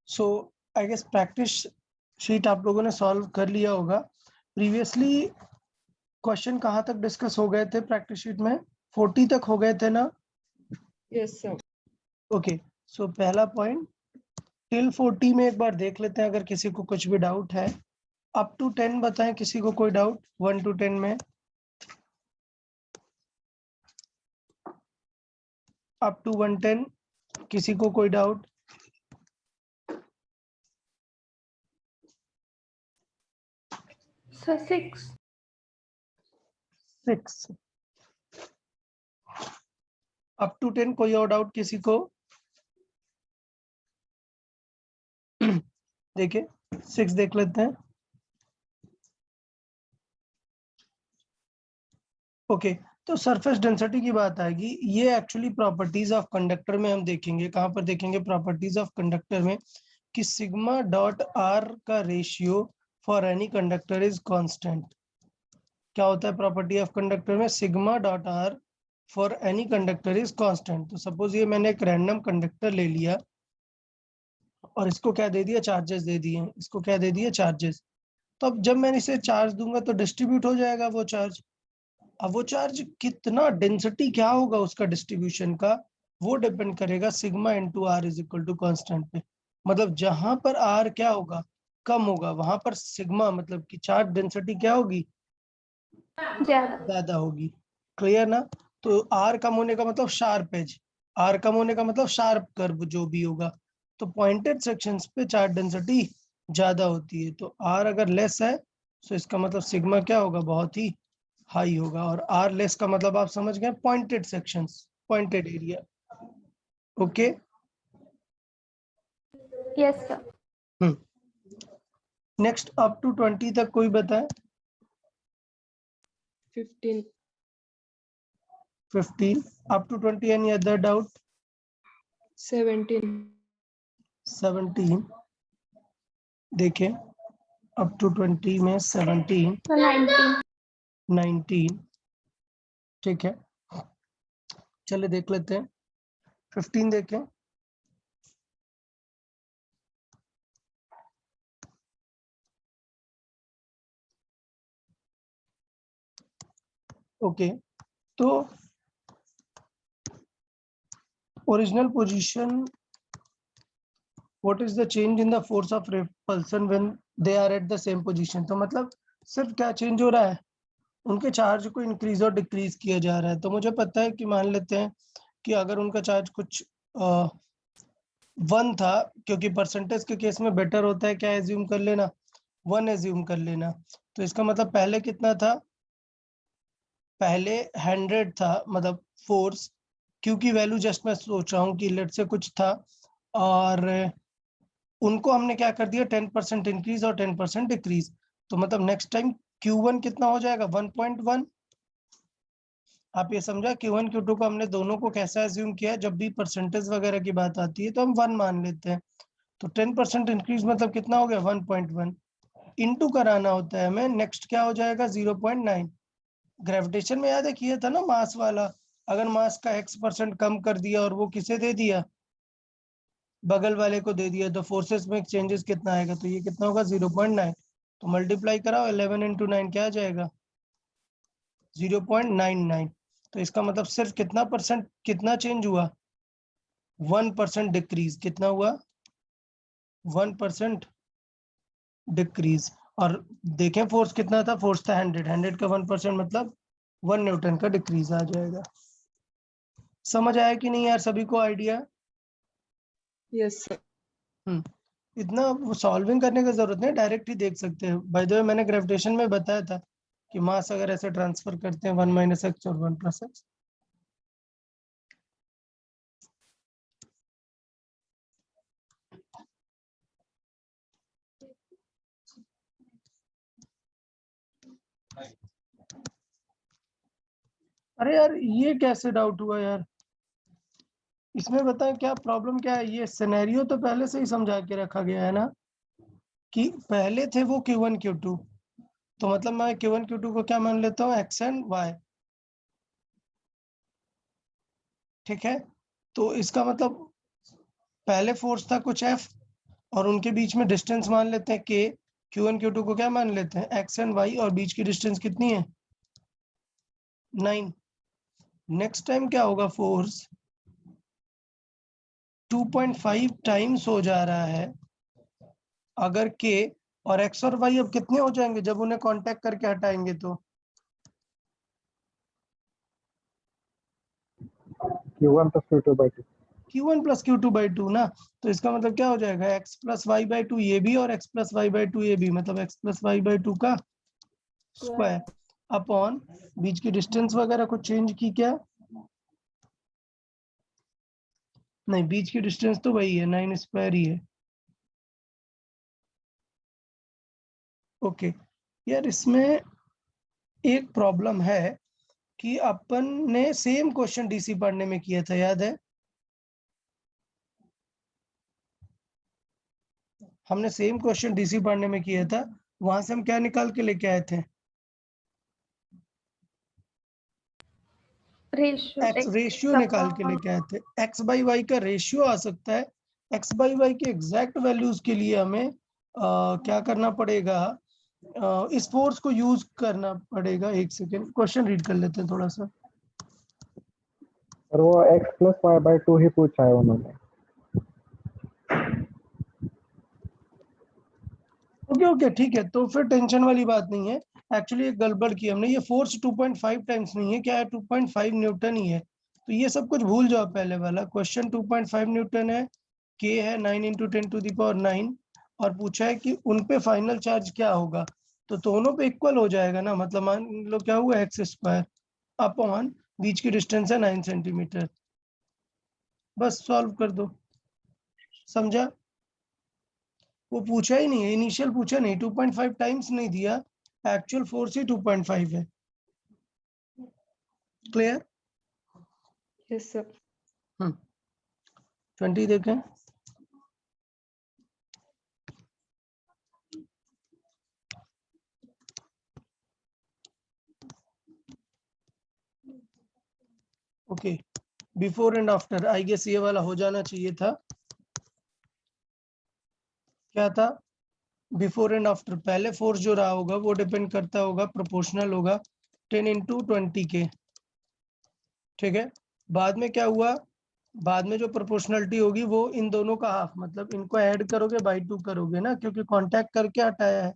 So I guess practice sheet आप लोगों ने सॉल्व कर लिया होगा। प्रीवियसली क्वेश्चन कहाँ तक डिस्कस हो गए थे प्रैक्टिस शीट में? 40 तक हो गए थे ना? Yes sir. ओके, सो पहला पॉइंट टिल 40 में एक बार देख लेते हैं अगर किसी को कुछ भी डाउट है। अप टू 10 बताएं, किसी को कोई डाउट 1 to 10 में? अप टू 110 किसी को कोई डाउट? सर 6। 6 अप टू 10 कोई और डाउट किसी को? देखिए 6 देख लेते हैं। ओके, तो सरफेस डेंसिटी की बात आएगी। ये एक्चुअली प्रॉपर्टीज ऑफ कंडक्टर में हम देखेंगे। कहाँ पर देखेंगे? प्रॉपर्टीज ऑफ कंडक्टर में कि सिग्मा डॉट आर का ratio for any conductor is constant. क्या होता है प्रॉपर्टी ऑफ कंडक्टर में? Sigma dot are for any conductor is constant. तो सपोज ये मैंने एक रैंडम कंडक्टर ले लिया और इसको क्या दे दिया? चार्जेस दे दिए। इसको क्या दे दिए? चार्जेस। तो अब जब मैं इसे चार्ज दूंगा तो डिस्ट्रीब्यूट हो जाएगा वो चार्ज। अब वो चार्ज कितना, डेंसिटी क्या होगा उसका डिस्ट्रीब्यूशन का, वो डिपेंड करेगा sigma into R is equal to constant पे। मतलब जहां पर आर क्या होगा? कम होगा, वहां पर सिग्मा मतलब कि चार्ज डेंसिटी क्या होगी? ज्यादा होगी। क्लियर ना? तो आर कम होने का मतलब शार्प एज, आर कम होने का मतलब शार्प कर्व जो भी होगा। तो पॉइंटेड सेक्शंस पे चार्ज डेंसिटी ज्यादा होती है। तो आर अगर लेस है तो इसका मतलब सिग्मा क्या होगा? बहुत ही हाई होगा। और आर लेस का मतलब आप समझ गए, pointed sections, pointed area. Okay, yes sir. Next up to 20 तक कोई बताए? 15 15 up to 20 any other doubt? 17 17 देखें, अप टू 20 में 17 19 19 ठीक है। चले देख लेते हैं 15 देखें। ओके, तो original position, what is the change in the force of repulsion when they are at the same position? तो मतलब सिर्फ क्या चेंज हो रहा है? उनके चार्ज को इंक्रीज और डिक्रीज किया जा रहा है। तो मुझे पता है कि मान लेते हैं कि अगर उनका चार्ज कुछ 1 था, क्योंकि परसेंटेज के केस में बेटर होता है क्या एज्यूम कर लेना? 1 एज्यूम कर लेना। तो इसका मतलब पहले कितना था? पहले 100 था, मतलब फोर्स। क्यू की वैल्यू जस्ट मैं सोच रहा हूँ कि लेट से कुछ था, और उनको हमने क्या कर दिया? 10% इंक्रीज और 10% डिक्रीज। तो मतलब नेक्स्ट टाइम Q1 कितना हो जाएगा? 1.1। आप ये समझा? Q1 Q2 को हमने दोनों को कैसा एज्यूम किया? जब भी परसेंटेज वगैरह की बात आती है तो हम 1 मान लेते हैं। तो 10% इंक्रीज मतलब कितना हो गया? 1.1 इंटू कराना होता है हमें। नेक्स्ट क्या हो जाएगा? 0.9। ग्रेविटेशन में याद है किया था ना मास वाला? अगर मास का x% कम कर दिया और वो किसे दे दिया? बगल वाले को दे दिया, तो फोर्सेस में चेंजेस कितना आएगा? तो ये कितना होगा? 0.9। तो मल्टीप्लाई कराओ, 11 इंटू 9 क्या आ जाएगा? 0.99। तो इसका मतलब सिर्फ कितना परसेंट, कितना चेंज हुआ? 1% डिक्रीज। कितना हुआ? 1% डिक्रीज। और देखें फोर्स कितना था? फोर्स था 100, 100 का 1% मतलब 1 न्यूटन का डिक्रीज आ जाएगा। समझ आया कि नहीं यार सभी को आइडिया? Yes sir. इतना सॉल्विंग करने की जरूरत नहीं, डायरेक्ट ही देख सकते हैं। बाय द वे मैंने ग्रेविटेशन में बताया था कि मास अगर ऐसे ट्रांसफर करते हैं 1 - x और 1 + x। अरे यार ये कैसे डाउट हुआ यार? इसमें बताएं क्या प्रॉब्लम क्या है? ये सिनेरियो तो पहले से ही समझा के रखा गया है ना, कि पहले थे वो Q1 Q2। तो मतलब मैं Q1 Q2 को क्या मान लेता हूँ? x and y। ठीक है, तो इसका मतलब पहले फोर्स था कुछ F और उनके बीच में डिस्टेंस मान लेते हैं के, Q1 Q2 को क्या मान लेते हैं x एंड y, और बीच की डिस्टेंस कितनी है 9। नेक्स्ट टाइम क्या होगा, फोर्स 2.5 टाइम्स हो जा रहा है अगर k और x और y अब कितने हो जाएंगे जब उन्हें कांटेक्ट करके हटाएंगे तो Q1 plus Q2 by 2. Q1 plus Q2 by 2 ना। तो इसका मतलब क्या हो जाएगा x plus y by 2 ये भी और x plus y by 2 ये भी, मतलब x plus y by 2 का स्क्वायर अपॉन बीच की डिस्टेंस वगैरह को चेंज की क्या, नहीं बीच की डिस्टेंस तो वही है 9 स्क्वायर ही है। ओके यार इसमें एक प्रॉब्लम है कि अपन ने सेम क्वेश्चन डीसी पढ़ने में किया था, याद है हमने सेम क्वेश्चन डीसी पढ़ने में किया था, वहां से हम क्या निकाल के लेके आए थे, रेशियो निकाल के लेके आए थे। एक्स बाई वाई का रेशियो आ सकता है, एक्स बाई वाई के एग्जैक्ट वैल्यूज के लिए हमें क्या करना पड़ेगा, इस फोर्स को यूज करना पड़ेगा। एक सेकेंड क्वेश्चन रीड कर लेते हैं थोड़ा सा। और वो x plus y by 2 ही पूछा है उन्होंने। ओके ओके ठीक है, तो फिर टेंशन वाली बात नहीं है। एक्चुअली एक गड़बड़ की हमने, ये फोर्स 2.5 टाइम्स नहीं है, क्या है 2.5 न्यूटन ही है। तो ये सब कुछ भूल जाओ, पहले वाला क्वेश्चन 2.5 न्यूटन है, के है 9 × 10⁹, और पूछा है कि उन पे फाइनल चार्ज क्या होगा। तो दोनों पे इक्वल हो जाएगा ना, मतलब मान लो क्या हुआ एक्स स्क्वायर अपॉन बीच की डिस्टेंस है 9 सेंटीमीटर, बस सॉल्व कर दो, समझा। वो पूछा ही नहीं है, इनिशियल पूछा नहीं, 2.5 टाइम्स नहीं दिया, एक्चुअल फोर्स ही 2.5 है। क्लियर? Yes, sir. 20 देखें। Okay before and after, I guess ये वाला हो जाना चाहिए था। क्या था बिफोर एंड आफ्टर, पहले फोर्स जो रहा होगा वो डिपेंड करता होगा, प्रोपोर्शनल होगा 10 × 20 के, ठीक है। बाद में क्या हुआ, बाद में जो प्रोपोर्शनलिटी होगी वो इन दोनों का हाफ, मतलब इनको ऐड करोगे बाई 2 करोगे ना, क्योंकि कांटेक्ट करके हटाया है।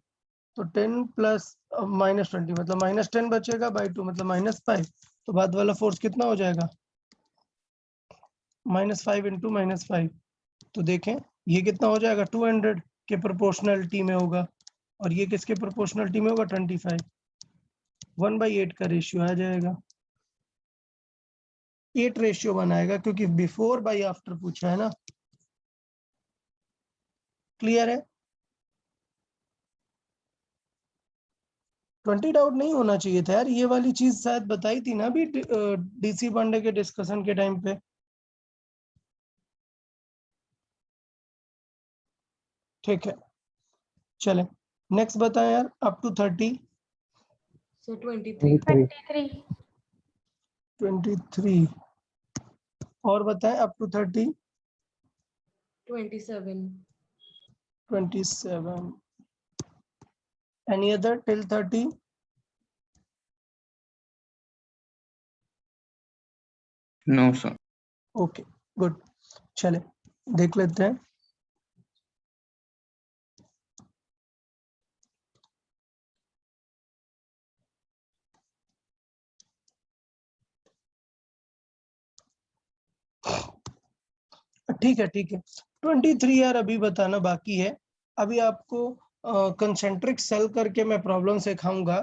तो 10 प्लस -20 मतलब -10 बचेगा बाई 2 मतलब -5, तो बाद वाला फोर्स कितना हो जाएगा -5 × -5। तो देखें ये कितना हो जाएगा 200 के प्रोपोर्शनलिटी में होगा, और ये किसके प्रोपोर्शनलिटी में होगा 25, 1/8 का रेशियो आ जाएगा, 8 रेशियो बनाएगा, क्योंकि बिफोर बाई आफ्टर पूछा है ना। क्लियर है? 20 डाउट नहीं होना चाहिए था यार, ये वाली चीज शायद बताई थी ना अभी डीसी पांडे के डिस्कशन के टाइम पे। ठीक है चले नेक्स्ट बताएं यार, अप टू 30। So 23. 23 और बताएं up to 30। 27. 27 any other till 30। No sir. Okay good, चले देख लेते हैं। ठीक है 23 यार अभी बताना बाकी है। अभी आपको कंसेंट्रिक सेल करके मैं प्रॉब्लम सिखाऊंगा,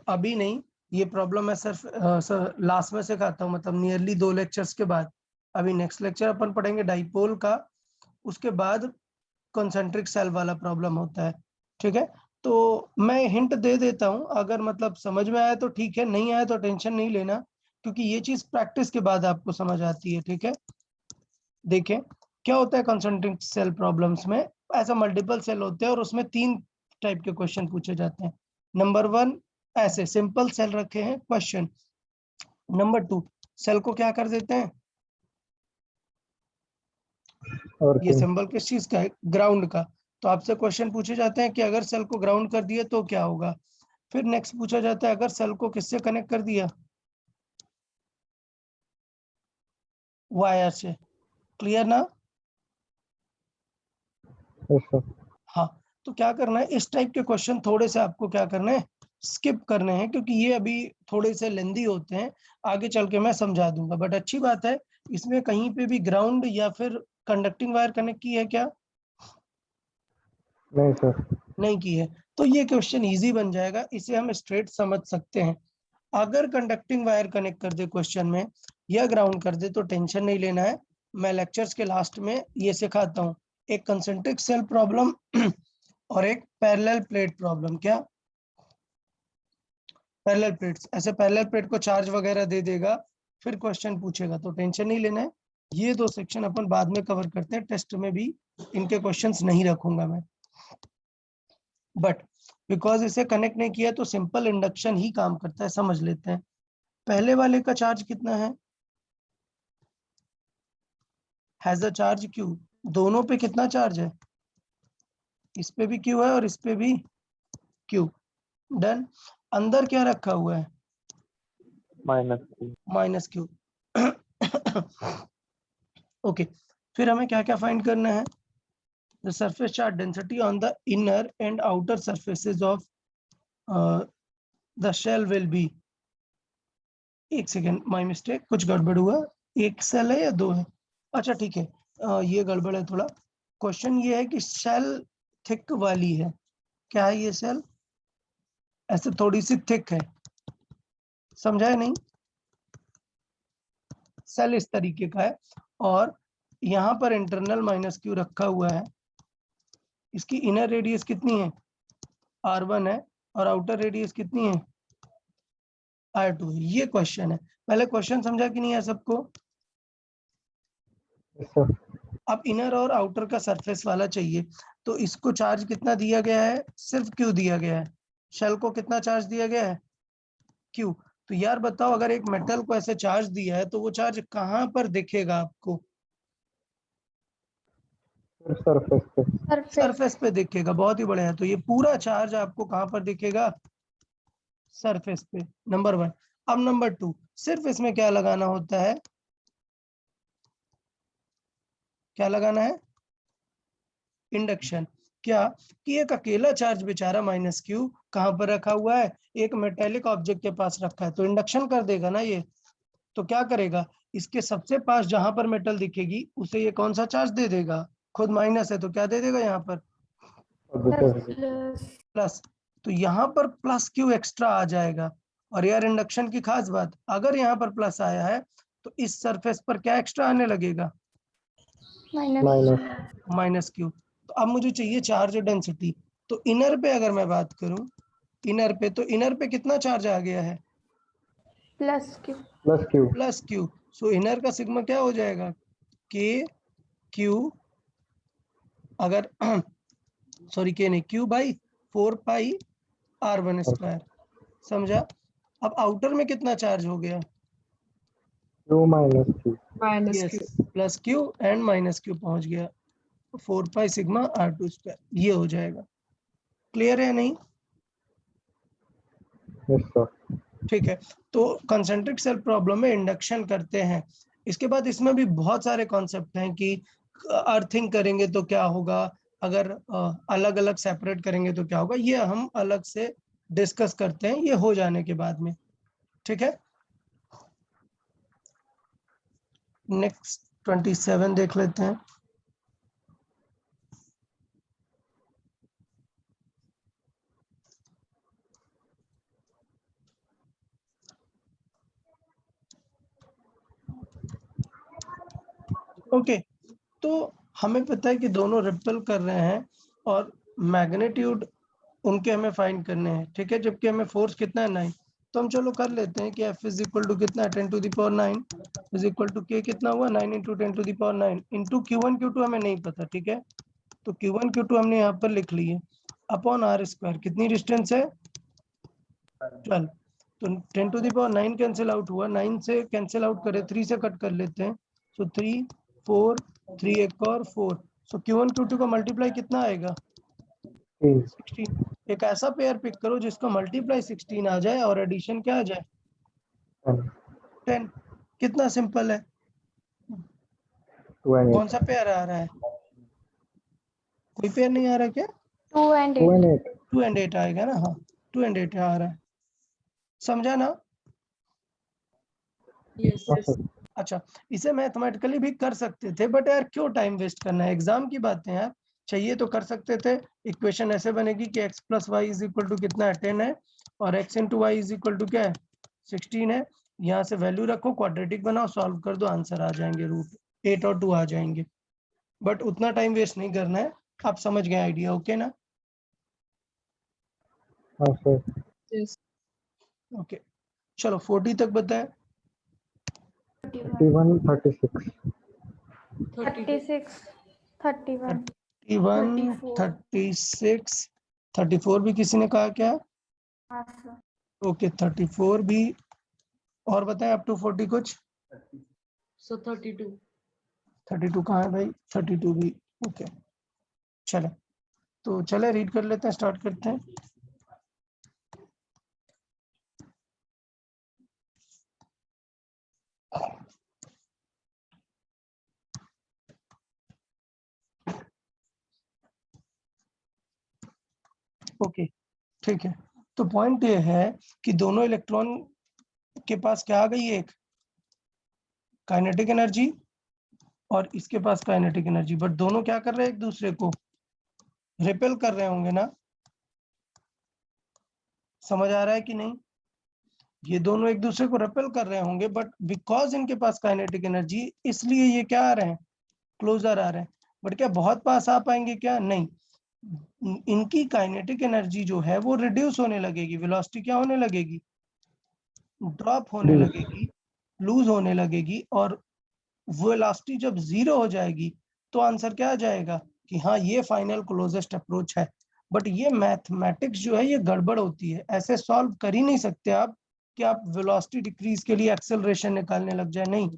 अभी नहीं, ये प्रॉब्लम मैं सिर्फ लास्ट में सिखाता हूँ, मतलब नियरली 2 लेक्चर्स के बाद। अभी नेक्स्ट लेक्चर अपन पढ़ेंगे डाइपोल का, उसके बाद कंसेंट्रिक सेल वाला प्रॉब्लम होता है, ठीक है। तो मैं हिंट दे देता हूँ, अगर मतलब समझ में आया तो ठीक है, नहीं आया तो टेंशन नहीं लेना, क्योंकि ये चीज प्रैक्टिस के बाद आपको समझ आती है, ठीक है। देखें क्या होता है कंसेंट्रिक सेल प्रॉब्लम्स में, ऐसा मल्टीपल सेल होते हैं और उसमें 3 टाइप के क्वेश्चन पूछे जाते हैं। नंबर 1 ऐसे सिंपल सेल रखे हैं क्वेश्चन, नंबर 2 सेल को क्या कर देते हैं और ये सिंबल किस चीज का है? ग्राउंड का। तो आपसे क्वेश्चन पूछे जाते हैं कि अगर सेल को ग्राउंड कर दिए तो क्या होगा। फिर नेक्स्ट पूछा जाता है अगर सेल को किससे कनेक्ट कर दिया, वायर से। क्लियर ना? Yes sir. हाँ, तो क्या करना है, इस टाइप के क्वेश्चन थोड़े से आपको क्या करना है, स्किप करने हैं, क्योंकि ये अभी थोड़े से लेंदी होते हैं। आगे चल के मैं समझा दूंगा। बट अच्छी बात है, इसमें कहीं पे भी ग्राउंड या फिर कंडक्टिंग वायर कनेक्ट की है क्या? नहीं सर। नहीं की है। तो ये क्वेश्चन इजी बन जाएगा, इसे हम स्ट्रेट समझ सकते हैं। अगर कंडक्टिंग वायर कनेक्ट कर दे क्वेश्चन में या ग्राउंड कर दे तो टेंशन नहीं लेना है। मैं लेक्चर्स के लास्ट में ये सिखाता हूँ, एक कंसेंट्रिक सेल प्रॉब्लम और एक पैरेलल प्लेट प्रॉब्लम। क्या? Parallel plates. ऐसे पैरेलल प्लेट को चार्ज वगैरह दे देगा, फिर क्वेश्चन पूछेगा, तो टेंशन नहीं लेना है। ये दो सेक्शन अपन बाद में कवर करते हैं, टेस्ट में भी इनके क्वेश्चंस नहीं रखूंगा मैं। बट बिकॉज इसे कनेक्ट नहीं किया तो सिंपल इंडक्शन ही काम करता है, समझ लेते हैं। पहले वाले का चार्ज कितना है? Has a charge Q. दोनों पे कितना चार्ज है? इस पे भी क्यू है और इस पे भी क्यू। डन। अंदर क्या रखा हुआ है? Minus Q. ओके, फिर हमें क्या क्या फाइंड करना है? The surface charge density on the inner and outer surfaces of the shell will be. एक सेकेंड, माय मिस्टेक, कुछ गड़बड़ हुआ। एक सेल है या दो है? अच्छा ठीक है, ये गड़बड़ है थोड़ा। क्वेश्चन ये है कि सेल थिक वाली है। क्या है ये सेल? ऐसे थोड़ी सी थिक है, समझा है नहीं? सेल इस तरीके का है और यहाँ पर इंटरनल माइनस क्यू रखा हुआ है। इसकी इनर रेडियस कितनी है? R1 है और आउटर रेडियस कितनी है? R2 है। ये क्वेश्चन है। पहले क्वेश्चन समझा कि नहीं है सबको? Yes sir. अब इनर और आउटर का सरफेस वाला चाहिए, तो इसको चार्ज कितना दिया गया है? सिर्फ क्यू दिया गया है। शेल को कितना चार्ज दिया गया है? क्यू। तो यार बताओ, अगर एक मेटल को ऐसे चार्ज दिया है तो वो चार्ज कहाँ पर दिखेगा आपको? सिर्फ सरफेस पे। सरफेस पे दिखेगा। बहुत ही बढ़िया है। तो ये पूरा चार्ज आपको कहाँ पर दिखेगा? सरफेस पे। नंबर 1। अब नंबर 2, सिर्फ इसमें क्या लगाना होता है? क्या लगाना है? इंडक्शन। क्या कि एक अकेला चार्ज बेचारा माइनस क्यू कहां पर रखा हुआ है? एक मेटेलिक ऑब्जेक्ट के पास रखा है, तो इंडक्शन कर देगा ना ये। तो क्या करेगा, इसके सबसे पास जहां पर मेटल दिखेगी उसे ये कौन सा चार्ज दे देगा? खुद माइनस है तो क्या दे देगा यहाँ पर? प्लस। तो यहाँ पर प्लस क्यू एक्स्ट्रा आ जाएगा। और यार इंडक्शन की खास बात, अगर यहाँ पर प्लस आया है तो इस सरफेस पर क्या एक्स्ट्रा आने लगेगा? माइनस। Minus Q. तो अब मुझे चाहिए चार्ज डेंसिटी। तो इनर पे अगर मैं बात करूं, इनर पे, तो इनर पे कितना चार्ज आ गया है? Plus Q. Plus Q. Plus Q. सो इनर का सिग्मा क्या हो जाएगा? के क्यू, अगर सॉरी के नहीं, Q by 4 pi R1 square. समझा? अब आउटर में कितना चार्ज हो गया? Q minus Q. minus yes, q. Plus Q and minus Q पहुंच गया। 4 पाई सिग्मा R2 स्क्वायर, ये हो जाएगा। क्लियर है नहीं? Yes sir. ठीक है, तो कंसेंट्रिक सेल प्रॉब्लम में इंडक्शन करते हैं। इसके बाद इसमें भी बहुत सारे कॉन्सेप्ट हैं कि अर्थिंग करेंगे तो क्या होगा, अगर अलग अलग सेपरेट करेंगे तो क्या होगा। ये हम अलग से डिस्कस करते हैं, ये हो जाने के बाद में। ठीक है, नेक्स्ट 27 देख लेते हैं। ओके, तो हमें पता है कि दोनों रिपेल कर रहे हैं और मैग्नीट्यूड उनके हमें फाइंड करने हैं। ठीक है, जबकि हमें फोर्स कितना है? 9। तो हम चलो कर लेते हैं कि F इज इक्वल टू कितना है? 10 to the power 9 is equal to K कितना हुआ? 9 into 10 to the power 9 into Q1 Q2 हमें नहीं पता। ठीक है, तो Q1 Q2 हमने यहाँ पर लिख लिए अपॉन R स्क्वायर। कितनी डिस्टेंस है? 12। तो 10 to the power 9 cancel out हुआ, 9 से कैंसिल आउट करे, 3 से कट कर लेते हैं। सो 3 4 3 एक और 4, सो Q1 Q2 का मल्टीप्लाई कितना आएगा? 16। एक ऐसा पेयर पिक करो जिसका मल्टीप्लाई 16 आ जाए और एडिशन क्या आ जाए? 10। कितना सिंपल है। 2 and कौन 8. सा पेयर आ रहा है? कोई पेयर नहीं आ रहा क्या? 2 and 2 8. and 8. 2 and 8 आएगा ना? हाँ 2 and 8 आ रहा है, समझा ना? Yes. हाँ सर. अच्छा, इसे मैथमेटिकली भी कर सकते थे, बट यार क्यों टाइम वेस्ट करना है, एग्जाम की बातें यार। चाहिए तो कर सकते थे। इक्वेशन ऐसे बनेगी कि x + y = कितना है? 10 है, और x × y = क्या है? 16 है। यहाँ से वैल्यू रखो, क्वाड्रेटिक बनाओ, सॉल्व कर दो, आंसर आ जाएंगे, √8 और 2 आ जाएंगे। बट उतना टाइम वेस्ट नहीं करना है। आप समझ गए आइडिया, ओके ना? हाँ सर. Yes. ओके, चलो 40 तक बताएं। 31. 31, 36. 32. 31. 31 34. 36 34 भी किसी ने कहा क्या? हाँ सर. ओके 34 भी। और बताएं अप टू 40 कुछ? So 32. 32 कहाँ है भाई? 32 भी ओके। चले तो चले रीड कर लेते हैं, स्टार्ट करते हैं। ओके ठीक है, तो पॉइंट ये है कि दोनों इलेक्ट्रॉन के पास क्या आ गई है? एक काइनेटिक एनर्जी और इसके पास काइनेटिक एनर्जी, बट दोनों क्या कर रहे हैं? एक दूसरे को रिपेल कर रहे होंगे ना? समझ आ रहा है कि नहीं? ये दोनों एक दूसरे को रिपेल कर रहे होंगे, बट बिकॉज इनके पास काइनेटिक एनर्जी, इसलिए ये क्या आ रहे हैं? क्लोजर आ रहे हैं। बट क्या बहुत पास आ पाएंगे? क्या नहीं, इनकी काइनेटिक एनर्जी जो है वो रिड्यूस होने लगेगी, वेलोसिटी क्या होने लगेगी? ड्रॉप होने Lose. लगेगी, लूज होने लगेगी। और वेलोसिटी जब 0 हो जाएगी तो आंसर क्या आ जाएगा? कि हाँ ये फाइनल क्लोजेस्ट अप्रोच है। बट ये मैथमेटिक्स जो है ये गड़बड़ होती है, ऐसे सॉल्व कर ही नहीं सकते आप कि आप वेलोसिटी डिक्रीज के लिए एक्सेलरेशन निकालने लग जाए। नहीं,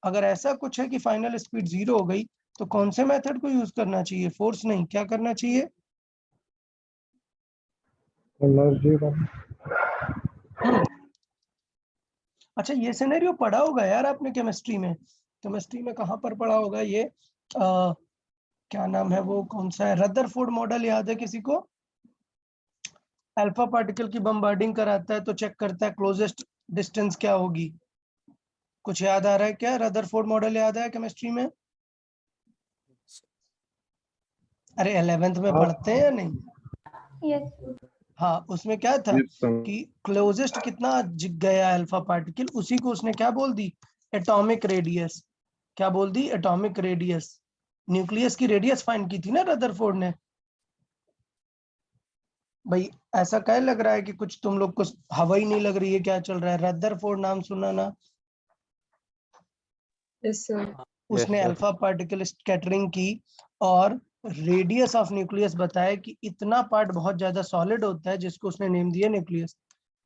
अगर ऐसा कुछ है कि फाइनल स्पीड 0 हो गई तो कौन से मेथड को यूज करना चाहिए? फोर्स नहीं, क्या करना चाहिए? Energy one. अच्छा, ये सिनेरियो पढ़ा होगा यार आपने केमिस्ट्री में। केमिस्ट्री में कहाँ पर पढ़ा होगा ये? क्या नाम है वो, कौन सा है? रदरफोर्ड मॉडल याद है किसी को? अल्फा पार्टिकल की बम्बार्डिंग कराता है तो चेक करता है क्लोजेस्ट डिस्टेंस क्या होगी। कुछ याद आ रहा है क्या? रदरफोर्ड मॉडल याद है केमिस्ट्री में? अरे 11th में पढ़ते हैं या नहीं? Yes. हाँ, उसमें क्या था Yes, sir. कि क्लोजेस्ट कितना गया अल्फा पार्टिकल, उसी को उसने क्या बोल दी? Atomic radius. क्या बोल दी? Atomic radius. न्यूक्लियस की रेडियस फाइंड की थी ना रदरफोर्ड ने। भाई ऐसा क्या लग रहा है कि कुछ तुम लोग को हवा ही नहीं लग रही है? क्या चल रहा है? रदरफोर्ड नाम सुना ना? Yes, sir. उसने अल्फा पार्टिकल स्कैटरिंग की और रेडियस ऑफ न्यूक्लियस बताया कि इतना पार्ट बहुत ज्यादा सॉलिड होता है, जिसको उसने नेम दिया न्यूक्लियस।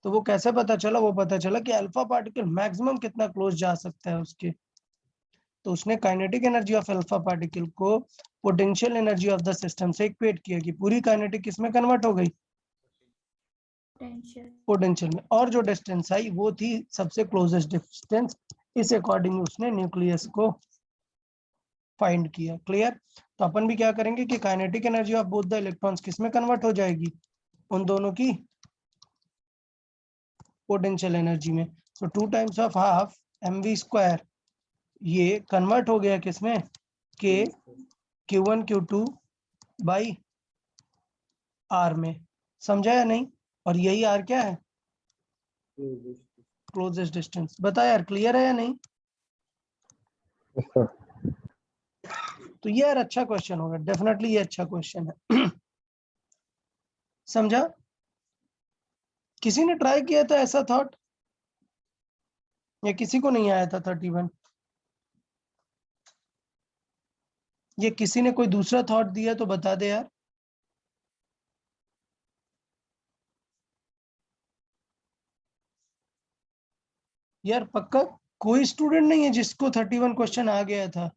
तो वो कैसे पता चला? वो पता चला कि अल्फा पार्टिकल मैक्सिमम कितना क्लोज जा सकता है उसके। तो उसने kinetic energy of alpha particle को potential energy of the system से इक्वेट किया कि पूरी काइनेटिक किसमें कन्वर्ट हो गई? Potential. पोटेंशियल में। और जो डिस्टेंस आई वो थी सबसे क्लोजेस्ट डिस्टेंस। इस अकॉर्डिंग उसने न्यूक्लियस को फाइंड किया। क्लियर? तो अपन भी क्या करेंगे कि kinetic energy of both the electrons किसमें कन्वर्ट हो जाएगी? उन दोनों की पोटेंशियल एनर्जी में। तो 2 टाइम्स ऑफ हाफ mv², ये कन्वर्ट हो गया किसमें? के Q1 Q2 बाई R में। समझा या नहीं? और यही R क्या है? Closest distance. बता यार, क्लियर है या नहीं? Yes, sir. तो ये यार अच्छा क्वेश्चन होगा, डेफिनेटली ये अच्छा क्वेश्चन है। समझा? किसी ने ट्राई किया था ऐसा थॉट, या किसी को नहीं आया था 31? ये किसी ने कोई दूसरा थॉट दिया तो बता दे यार। यार पक्का कोई स्टूडेंट नहीं है जिसको 31 क्वेश्चन आ गया था?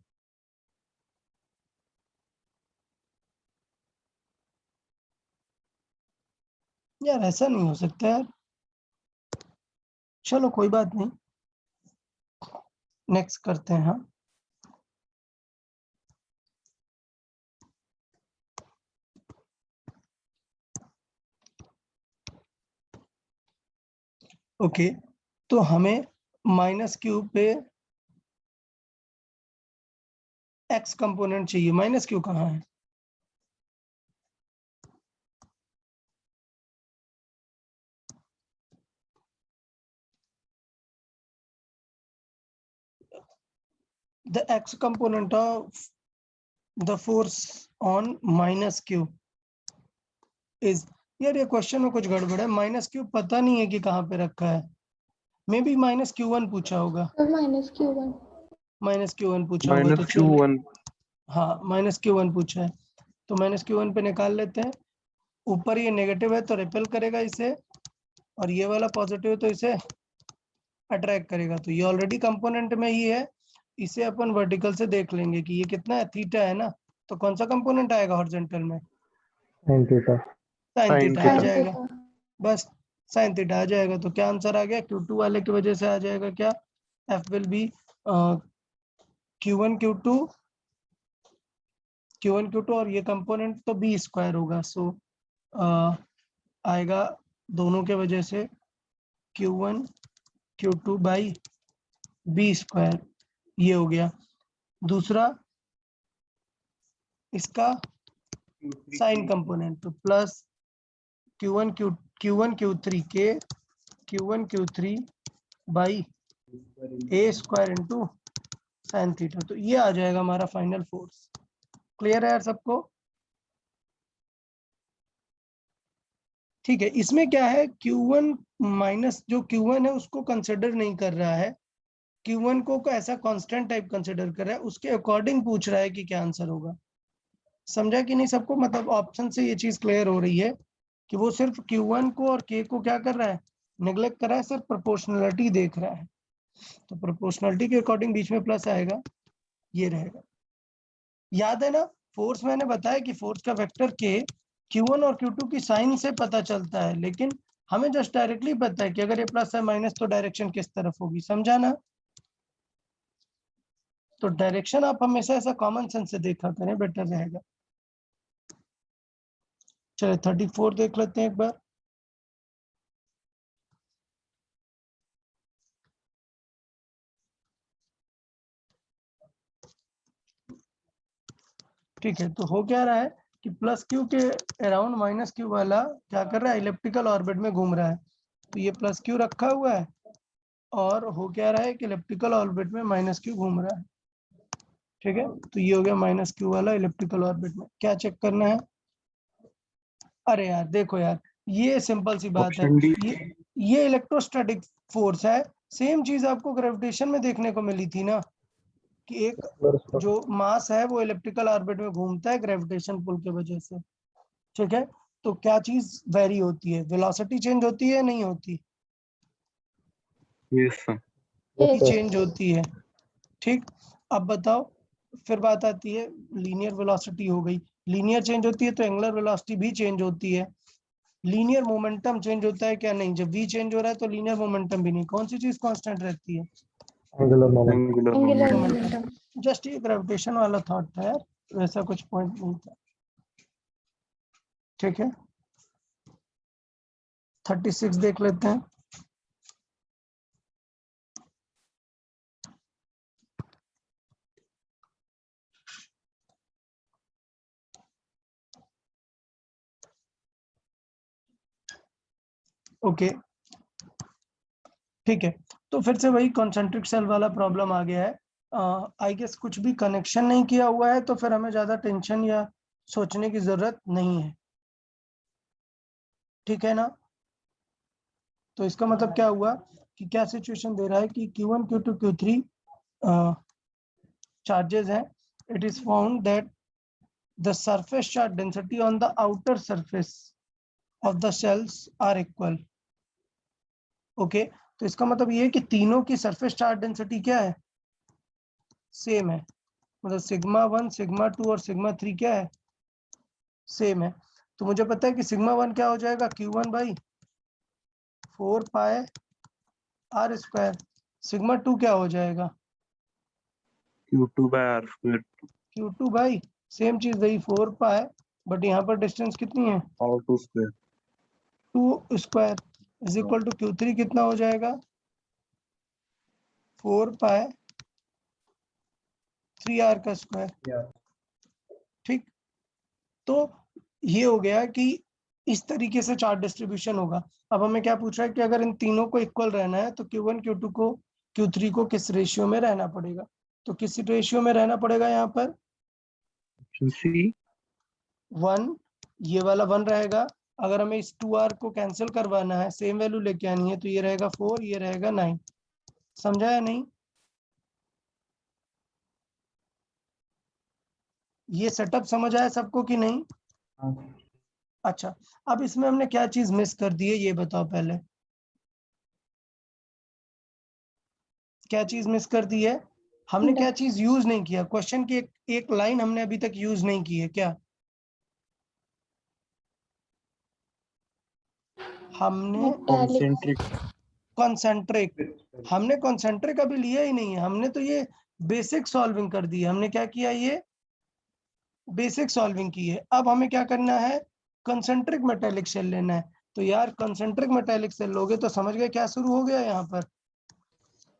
यार ऐसा नहीं हो सकता यार, चलो कोई बात नहीं, नेक्स्ट करते हैं। हाँ ओके, तो हमें माइनस क्यू पे एक्स कंपोनेंट चाहिए, माइनस क्यू कहाँ है? The x component of the force on minus Q is, यार ये क्वेश्चन में कुछ गड़बड़ है, माइनस क्यू पता नहीं है कि कहाँ पे रखा है, may be minus Q one पूछा होगा, minus Q1। Minus Q one पूछा होगा, तो चलो -Q1 हाँ माइनस क्यू वन पूछा है, तो माइनस क्यू वन पे निकाल लेते हैं। ऊपर ये नेगेटिव है तो रिपेल करेगा इसे, और ये वाला पॉजिटिव है तो इसे अट्रैक्ट करेगा, तो ये ऑलरेडी कंपोनेंट में ही है, इसे अपन वर्टिकल से देख लेंगे कि ये कितना है, थीटा है ना, तो कौन सा कंपोनेंट आएगा हॉरिजॉन्टल में? sin theta. Sine Sin theta आ theta. जाएगा, बस साइन थीटा आ जाएगा, तो क्या आंसर आ गया? Q2 वाले की वजह से आ जाएगा क्या, F will be Q1 Q2 और ये कंपोनेंट तो B स्क्वायर होगा, सो आएगा दोनों के वजह से Q1 Q2 by B square, ये हो गया। दूसरा इसका साइन कंपोनेंट, तो प्लस Q1 Q3 के Q1 Q3 by A square into sine theta, तो ये आ जाएगा हमारा फाइनल फोर्स। क्लियर है यार सबको? ठीक है, इसमें क्या है, Q1 माइनस जो Q1 है उसको कंसिडर नहीं कर रहा है, Q1 को ऐसा कांस्टेंट टाइप कंसिडर कर रहा है, उसके अकॉर्डिंग पूछ रहा है कि क्या आंसर होगा। समझा कि नहीं सबको? मतलब ऑप्शन से ये चीज क्लियर हो रही है कि वो सिर्फ Q1 को और K को क्या कर रहा है, नेग्लेक्ट कर रहा है, सिर्फ प्रोपोर्शनलिटी देख रहा है, तो प्रोपोर्शनलिटी के अकॉर्डिंग बीच में प्लस आएगा, ये रहेगा। याद है ना, फोर्स मैंने बताया कि फोर्स का वेक्टर के Q1 और Q2 की साइन से पता चलता है, लेकिन हमें जस्ट डायरेक्टली पता है कि अगर ये प्लस है माइनस तो डायरेक्शन किस तरफ होगी, समझा ना? तो डायरेक्शन आप हमेशा ऐसा कॉमन सेंस से देखा करें, बेटर रहेगा। चलिए 34 देख लेते हैं एक बार। ठीक है, तो हो क्या रहा है कि प्लस क्यू के अराउंड माइनस क्यू वाला क्या कर रहा है, इलिप्टिकल ऑर्बिट में घूम रहा है, तो ये प्लस क्यू रखा हुआ है, और हो क्या रहा है कि इलिप्टिकल ऑर्बिट में माइनस क्यू घूम रहा है। ठीक है, तो ये हो गया माइनस क्यू वाला इलिप्टिकल ऑर्बिट में। क्या चेक करना है? अरे यार देखो यार, ये सिंपल सी बात है, Option D. ये इलेक्ट्रोस्टैटिक फोर्स है, सेम चीज आपको ग्रेविटेशन में देखने को मिली थी ना, कि एक जो मास है वो इलेप्टिकल ऑर्बिट में घूमता है ग्रेविटेशन पुल की वजह से। ठीक है, तो क्या चीज वेरी होती है, वेलोसिटी चेंज होती है नहीं होती? Yes, sir. चेंज होती है। ठीक, अब बताओ, फिर बात आती है लीनियर वेलोसिटी हो गई, लीनियर चेंज होती है तो एंगुलर वेलोसिटी भी चेंज होती है। लीनियर मोमेंटम चेंज होता है क्या? नहीं, जब v चेंज हो रहा है तो लीनियर मोमेंटम भी नहीं। कौन सी चीज कांस्टेंट रहती है? Angular moment. Angular angular momentum. Momentum. Just ये ग्रेविटेशन वाला थॉट था यार, वैसा कुछ पॉइंट नहीं था। ठीक है, 36 देख लेते हैं। ओके ठीक है, तो फिर से वही कॉन्सेंट्रिक सेल वाला प्रॉब्लम आ गया है। आई गेस कुछ भी कनेक्शन नहीं किया हुआ है तो फिर हमें ज्यादा टेंशन या सोचने की जरूरत नहीं है। ठीक है ना? तो इसका मतलब क्या हुआ कि क्या सिचुएशन दे रहा है कि Q1 Q2 Q3 charges हैं, it is found that the surface charge density on the outer surface of the cells are equal. Okay, तो इसका मतलब ये है कि तीनों की सरफेस चार्ज डेंसिटी क्या है, सेम है, मतलब सिग्मा 1 सिग्मा 2 और सिग्मा 3 क्या है, सेम है। तो मुझे पता है कि सिग्मा 1 क्या हो जाएगा, Q1 by 4 pi R square. Sigma 2 क्या हो जाएगा, Q2 by R square Q2 by same चीज वही 4 पाई, बट यहाँ पर डिस्टेंस कितनी है, R2 square 2 square is equal to Q3 कितना हो जाएगा, 4 पाई 3R का स्क्वायर। ठीक, तो ये हो गया कि इस तरीके से चार्ज डिस्ट्रीब्यूशन होगा। अब हमें क्या पूछ रहा है कि अगर इन तीनों को इक्वल रहना है तो Q1 Q2 को Q3 को किस रेशियो में रहना पड़ेगा, तो किस रेशियो में रहना पड़ेगा, यहाँ पर C 1, ये वाला 1 रहेगा। अगर हमें इस 2R को कैंसिल करवाना है, सेम वैल्यू लेके आनी है, तो ये रहेगा 4, ये रहेगा 9। समझा या नहीं, ये सेटअप समझ आया सबको कि नहीं? अच्छा, अब इसमें हमने क्या चीज मिस कर दी है ये बताओ पहले, क्या चीज मिस कर दी है, हमने क्या चीज यूज नहीं किया, क्वेश्चन की एक लाइन हमने अभी तक यूज नहीं की है, क्या हमने concentric कॉन्सेंट्रिक, हमने कॉन्सेंट्रिक अभी लिया ही नहीं है, हमने तो ये बेसिक सॉल्विंग कर दी है। हमने क्या किया, ये बेसिक सॉल्विंग की है। अब हमें क्या करना है, कंसेंट्रिक मेटेलिक सेल लेना है। तो यार कंसेंट्रिक मेटेलिक सेल लोगे तो समझ गए क्या शुरू हो गया, यहाँ पर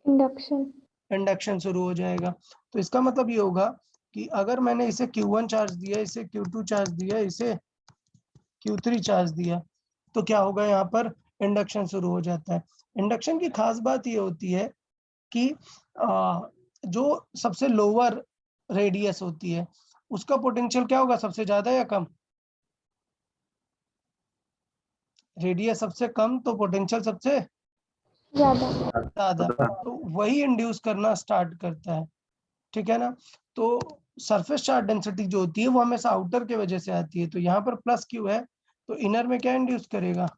इंडक्शन। इंडक्शन शुरू हो जाएगा। तो इसका मतलब ये होगा कि अगर मैंने इसे Q1 चार्ज दिया, इसे Q2 चार्ज दिया, इसे Q3 चार्ज दिया, तो क्या होगा, यहाँ पर इंडक्शन शुरू हो जाता है। इंडक्शन की खास बात ये होती है कि जो सबसे लोअर रेडियस होती है उसका पोटेंशियल क्या होगा, सबसे ज्यादा या कम, रेडियस सबसे कम तो पोटेंशियल सबसे ज्यादा। ज्यादा, तो वही इंड्यूस करना स्टार्ट करता है। ठीक है ना, तो सरफेस चार्ज डेंसिटी जो होती है वो हमेशा आउटर के वजह से आती है। तो यहाँ पर प्लस क्यू है, तो इनर में क्या इंड्यूस करेगा,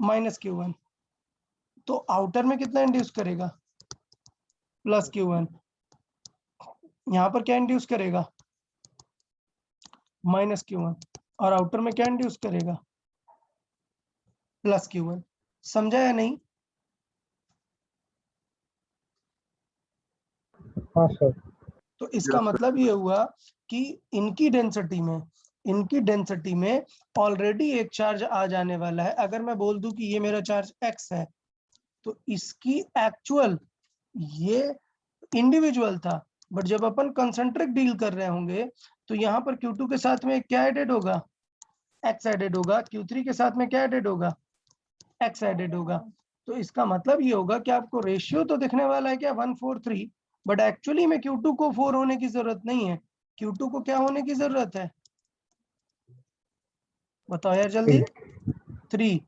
माइनस Q1। तो आउटर में कितना इंड्यूस करेगा, प्लस Q1। यहाँ पर क्या इंड्यूस करेगा, माइनस Q1, और आउटर में क्या इंड्यूस करेगा, प्लस Q1। समझा या नहीं? हाँ सर। तो इसका मतलब ये हुआ कि इनकी डेंसिटी में ऑलरेडी एक चार्ज आ जाने वाला है। अगर मैं बोल दूं कि ये मेरा चार्ज x है, तो इसकी एक्चुअल ये इंडिविजुअल था, बट जब अपन कंसेंट्रिक डील कर रहे होंगे तो यहाँ पर Q2 के साथ में क्या एडेड होगा, x एडेड होगा, Q3 के साथ में क्या एडेड होगा, x एडेड होगा। तो इसका मतलब ये होगा कि आपको रेशियो तो दिखने वाला है क्या 1:4:3, बट एक्चुअली में Q2 को 4 होने की जरूरत नहीं है, Q2 को क्या होने की जरूरत है, बताओ यार जल्दी, 3।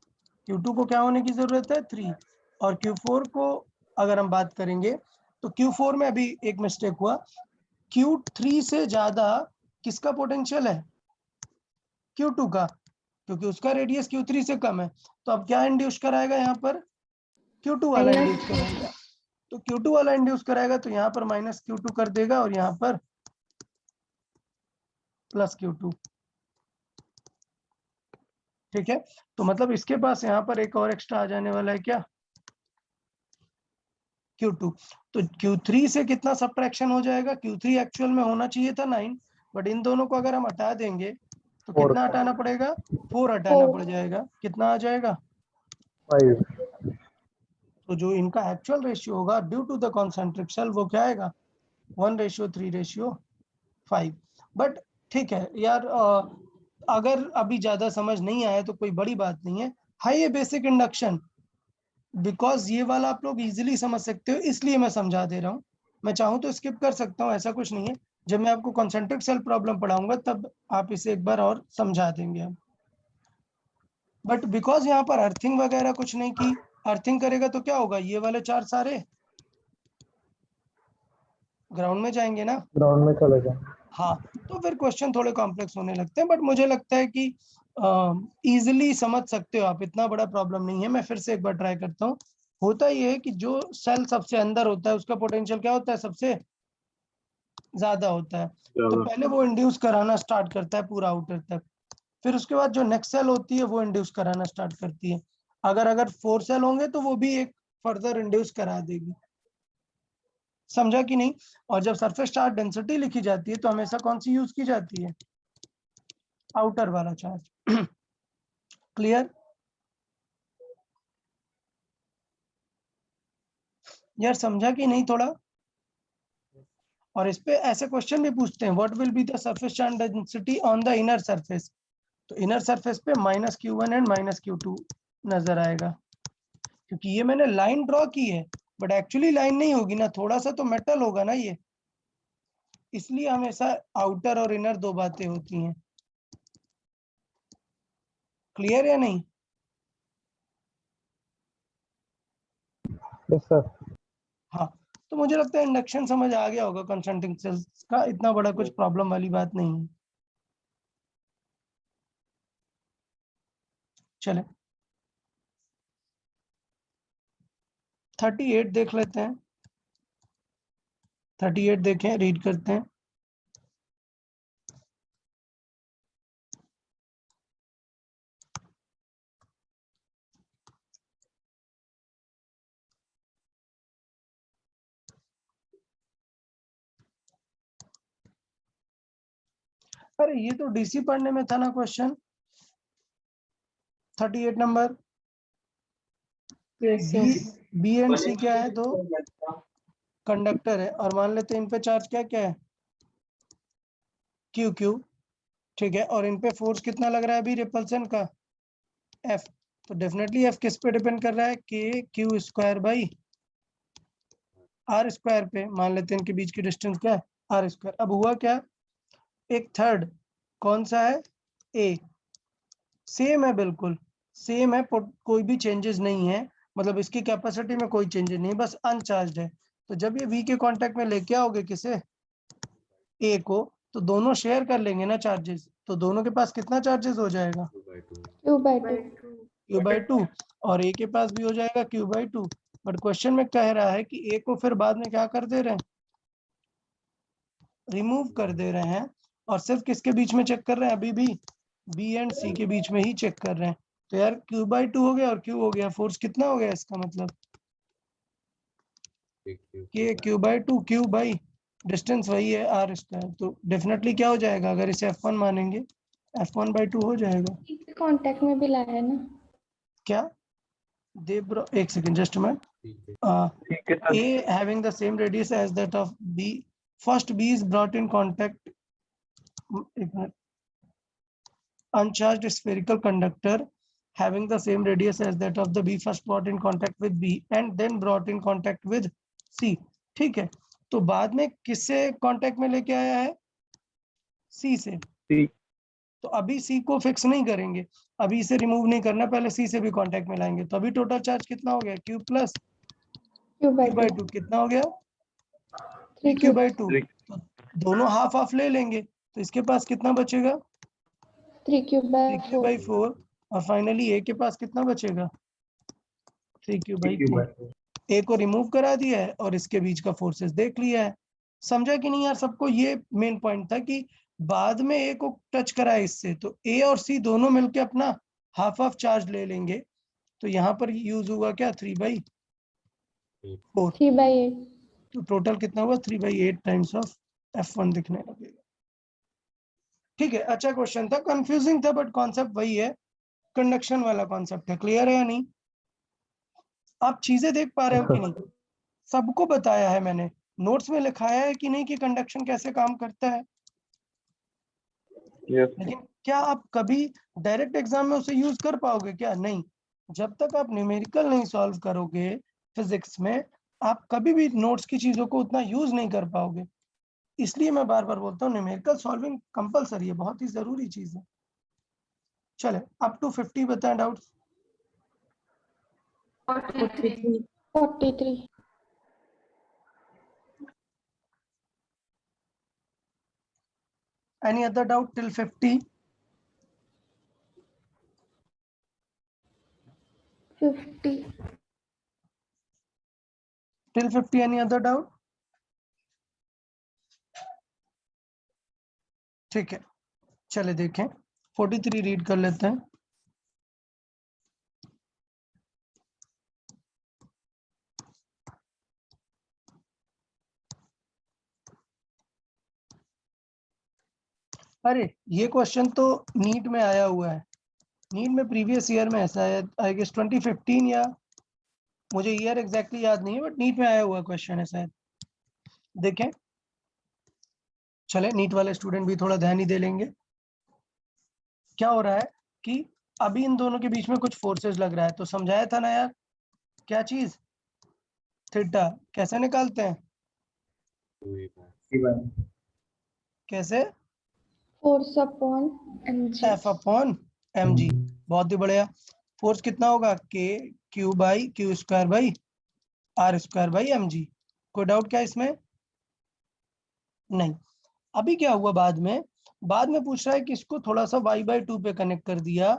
Q2 को क्या होने की जरूरत है, 3। और Q4 को अगर हम बात करेंगे तो Q4 में अभी एक मिस्टेक हुआ, Q3 से ज्यादा किसका पोटेंशियल है, Q2 का, क्योंकि उसका रेडियस Q3 से कम है। तो अब क्या इंड्यूस कराएगा, यहाँ पर Q2 वाला इंड्यूस कराएगा। तो Q2 वाला इंड्यूस कराएगा तो यहाँ पर माइनस Q2 कर देगा और यहाँ पर प्लस Q2। ठीक है, तो मतलब इसके पास यहाँ पर एक और एक्स्ट्रा आ जाने वाला है, क्या, Q2। तो Q3 से कितना सब्ट्रैक्शन हो जाएगा, Q3 एक्चुअल में होना चाहिए था 9, बट इन दोनों को अगर हम हटा देंगे तो Four. कितना हटाना पड़ेगा, 4 हटाना पड़ जाएगा। कितना आ जाएगा, 5. तो जो इनका एक्चुअल रेशियो होगा due to the concentric shell वो क्या आएगा, 1:3:5। बट ठीक है यार, अगर अभी ज्यादा समझ नहीं आया तो कोई बड़ी बात नहीं है। हाई ये बेसिक इंडक्शन, बिकॉज ये वाला आप लोग इजीली समझ सकते हो इसलिए मैं समझा दे रहा हूँ। मैं चाहूँ तो स्किप कर सकता हूँ, ऐसा कुछ नहीं है। जब मैं आपको कॉन्सेंट्रिक सेल प्रॉब्लम पढ़ाऊंगा तब आप इसे एक बार और समझा देंगे हम। बट बिकॉज यहाँ पर अर्थिंग वगैरह कुछ नहीं की, अर्थिंग करेगा तो क्या होगा, ये वाले चार सारे ग्राउंड में जाएंगे ना। ग्राउंड में चले जाए। हाँ, तो फिर क्वेश्चन थोड़े कॉम्प्लेक्स होने लगते हैं, बट मुझे लगता है कि इजीली समझ सकते हो आप, इतना बड़ा प्रॉब्लम नहीं है। मैं फिर से एक बार ट्राई करता हूँ। होता ये है कि जो सेल सबसे अंदर होता है उसका पोटेंशियल क्या होता है, सबसे ज्यादा होता है, तो ज्यादा पहले वो इंड्यूस कराना स्टार्ट करता है पूरा आउटर तक, फिर उसके बाद जो नेक्स्ट सेल होती है वो इंड्यूस कराना स्टार्ट करती है। अगर अगर 4 सेल होंगे तो वो भी एक फर्दर इंड्यूस करा देगी। समझा कि नहीं? और जब सरफेस चार्ज डेंसिटी लिखी जाती है तो हमेशा कौन सी यूज की जाती है? आउटर वाला चार्ज। क्लियर? यार समझा कि नहीं थोड़ा? और इस पे ऐसे क्वेश्चन भी पूछते हैं, what will be the surface charge density on the inner surface, तो इनर सरफेस पे -q1 एंड -q2 नजर आएगा, क्योंकि ये मैंने लाइन ड्रॉ की है बट एक्चुअली लाइन नहीं होगी ना, थोड़ा सा तो मेटल होगा ना ये, इसलिए हमेशा आउटर और इनर दो बातें होती हैं। क्लियर या नहीं? Yes sir. हाँ, तो मुझे लगता है इंडक्शन समझ आ गया होगा, कंसंट्रिक सेल्स का इतना बड़ा कुछ प्रॉब्लम वाली बात नहीं है। चले 38 देख लेते हैं। 38 देखें, रीड करते हैं। अरे ये तो डीसी पढ़ने में था ना question. 38 number. Yes, B sir. B and C क्या है? दो कंडक्टर है और मान लेते हैं इन पे चार्ज क्या क्या है? Q Q. ठीक है, और इन पे फोर्स कितना लग रहा है अभी रिपल्सन का? एफ। तो डेफिनेटली एफ किस पे डिपेंड कर रहा है? K Q square by R square पे। मान लेते हैं इनके बीच की डिस्टेंस क्या है? R square. अब हुआ क्या? एक थर्ड कौन सा है? ए। सेम है, बिल्कुल सेम है, कोई भी चेंजेस नहीं है, मतलब इसकी कैपेसिटी में कोई चेंजेस नहीं, बस अनचार्ज है। तो जब ये वी के कांटेक्ट में लेके आओगे किसे? ए को, तो दोनों शेयर कर लेंगे ना चार्जेस, तो दोनों के पास कितना चार्जेस हो जाएगा? Q/2. Q/2। और ए के पास भी हो जाएगा Q/2। बट क्वेश्चन में कह रहा है कि ए को फिर बाद में क्या कर दे रहे हैं? रिमूव कर दे रहे हैं, और सिर्फ किसके बीच में चेक कर रहे हैं अभी भी? बी एंड सी के बीच में ही चेक कर रहे हैं। तो यार Q/2 हो गया और Q हो गया, फोर्स कितना हो गया इसका मतलब? कि Q/2, Q बाई डिस्टेंस वही है आर स्क्वायर, तो डेफिनेटली क्या हो जाएगा अगर इसे F1 मानेंगे? F1/2 हो जाएगा। कांटेक्ट में भी लाया है ना। क्या देव? एक सेकेंड, जस्ट मिनट। ठीक है sir. A having the same radius as that of B, first B is brought in contact, uncharged spherical conductor having the same radius as that of the B first brought in contact with B and then brought in contact with C। ठीक है, तो बाद में किससे contact में लेके आया है? C से। ठीक। तो अभी C को फिक्स नहीं करेंगे, अभी इसे रिमूव नहीं करना, पहले C से भी कांटेक्ट में लाएंगे, तो अभी टोटल चार्ज कितना हो गया? Q प्लस Q/2 कितना हो गया? 3Q/2। तो दोनों हाफ हाफ ले लेंगे, तो इसके पास कितना बचेगा? 3Q/4. 3Q/4। और फाइनली ए के पास कितना बचेगा? 3Q/4। ए को रिमूव करा दिया है और इसके बीच का फोर्सेस देख लिया है। समझा कि नहीं यार सबको? ये मेन पॉइंट था कि बाद में ए को टच करा इससे, तो ए और सी दोनों मिलके अपना हाफ हाफ चार्ज ले लेंगे, तो यहाँ पर यूज हुआ क्या? 3/4। 3/8. तो टोटल कितना हुआ? 3/8 टाइम्स ऑफ F1 दिखने लगेगा। ठीक है, अच्छा क्वेश्चन था, कंफ्यूजिंग था बट कॉन्सेप्ट वही है, कंडक्शन वाला कॉन्सेप्ट है। क्लियर है या नहीं? आप चीजें देख पा रहे हो कि नहीं? सबको बताया है मैंने, नोट्स में लिखाया है कि नहीं कि कंडक्शन कैसे काम करता है, यस। लेकिन क्या आप कभी डायरेक्ट एग्जाम में उसे यूज कर पाओगे क्या? नहीं। जब तक आप न्यूमेरिकल नहीं सॉल्व करोगे फिजिक्स में, आप कभी भी नोट्स की चीजों को उतना यूज नहीं कर पाओगे। इसलिए मैं बार बार बोलता हूँ न्यूमेरिकल सॉल्विंग कंपलसरी है, बहुत ही जरूरी चीज है। चले अप टू 50 बताएं doubts. 43. 43. Any other doubt till 50? 50. Till 50 any other doubt? ठीक है, चले देखें 43 रीड कर लेते हैं। अरे ये क्वेश्चन तो नीट में आया हुआ है, नीट में प्रीवियस ईयर में ऐसा है, आई गेस 2015 या मुझे ईयर एग्जैक्टली याद नहीं है, बट नीट में आया हुआ क्वेश्चन है शायद। देखें, चले नीट वाले स्टूडेंट भी थोड़ा ध्यान ही दे लेंगे। क्या हो रहा है कि अभी इन दोनों के बीच में कुछ फोर्सेस लग रहा है, तो समझाया था ना यार, क्या चीज, थीटा कैसे निकालते हैं, कैसे, force upon mg। F upon M G. बहुत ही बढ़िया। फोर्स कितना होगा, K Q by Q square by R square by M G. कोई डाउट क्या इसमें, नहीं। अभी क्या हुआ, बाद में पूछ रहा है कि इसको थोड़ा सा y/2 पे कनेक्ट कर दिया,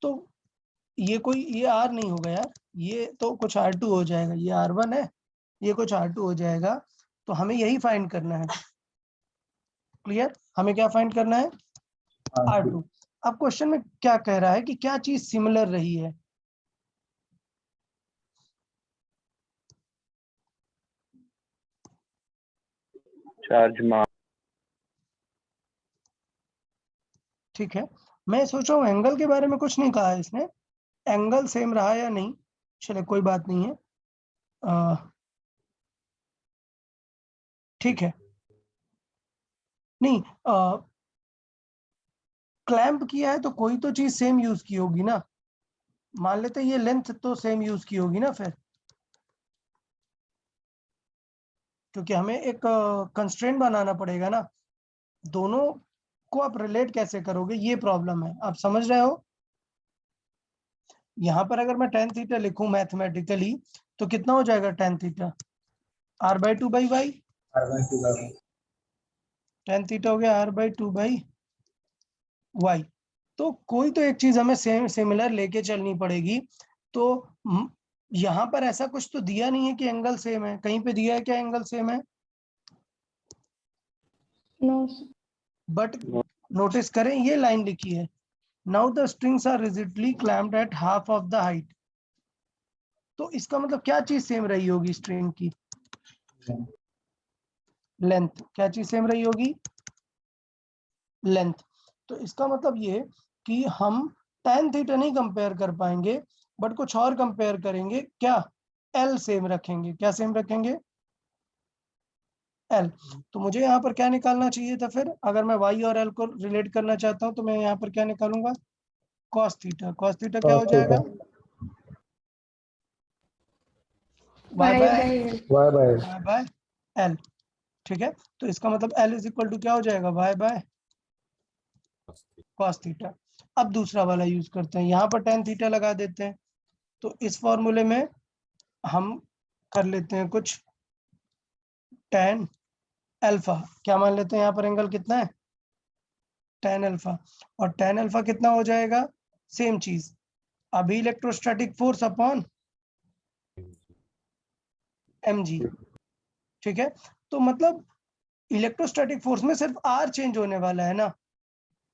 तो ये r नहीं होगा यार, ये तो कुछ r2 हो जाएगा, ये r1 है, ये कुछ r2 हो जाएगा, तो हमें यही फाइंड करना है। क्लियर, हमें क्या फाइंड करना है, r2। अब क्वेश्चन में क्या कह रहा है कि क्या चीज सिमिलर रही है, चार्ज मास। ठीक है। मैं सोच रहा हूँ एंगल के बारे में कुछ नहीं कहा है इसने, एंगल सेम रहा या नहीं, चले कोई बात नहीं है, ठीक है। नहीं, क्लैंप किया है तो कोई तो चीज सेम यूज की होगी ना, मान लेते हैं ये लेंथ तो सेम यूज की होगी ना फिर, क्योंकि हमें एक कंस्ट्रेंट बनाना पड़ेगा ना, दोनों को आप रिलेट कैसे करोगे, ये प्रॉब्लम है, आप समझ रहे हो। यहाँ पर अगर मैं tan थीटा लिखूं मैथमेटिकली, तो कितना हो जाएगा tan theta, r/2 by Y, tan theta हो गया r/2 बाई वाई। तो कोई तो एक चीज हमें सेम सिमिलर लेके चलनी पड़ेगी। तो यहाँ पर ऐसा कुछ तो दिया नहीं है कि एंगल सेम है, कहीं पे दिया है क्या एंगल सेम है, नो। बट नोटिस करें ये लाइन लिखी है, now the strings are rigidly clamped at half of the height. तो इसका मतलब क्या चीज सेम रही होगी स्ट्रिंग की, लेंथ, क्या चीज सेम रही होगी, लेंथ। तो इसका मतलब ये कि हम tan थीटा नहीं कंपेयर कर पाएंगे, बट कुछ और कंपेयर करेंगे, क्या, एल सेम रखेंगे, क्या सेम रखेंगे, एल। तो मुझे यहाँ पर क्या निकालना चाहिए था फिर, अगर मैं y और l को रिलेट करना चाहता हूँ तो मैं यहाँ पर क्या निकालूंगा, cos थीटा। cos थीटा क्या हो जाएगा, y बाय एल। ठीक है, तो इसका मतलब l इज इक्वल टू क्या हो जाएगा, y बाय cos थीटा। अब दूसरा वाला यूज करते हैं, यहाँ पर tan थीटा लगा देते हैं, तो इस फॉर्मूले में हम कर लेते हैं कुछ tan अल्फा, क्या मान लेते हैं यहाँ पर एंगल कितना है, tan अल्फा, और tan अल्फा कितना हो जाएगा, सेम चीज, अभी इलेक्ट्रोस्टैटिक फोर्स अपॉन mg। ठीक है, तो मतलब इलेक्ट्रोस्टैटिक फोर्स में सिर्फ r चेंज होने वाला है ना,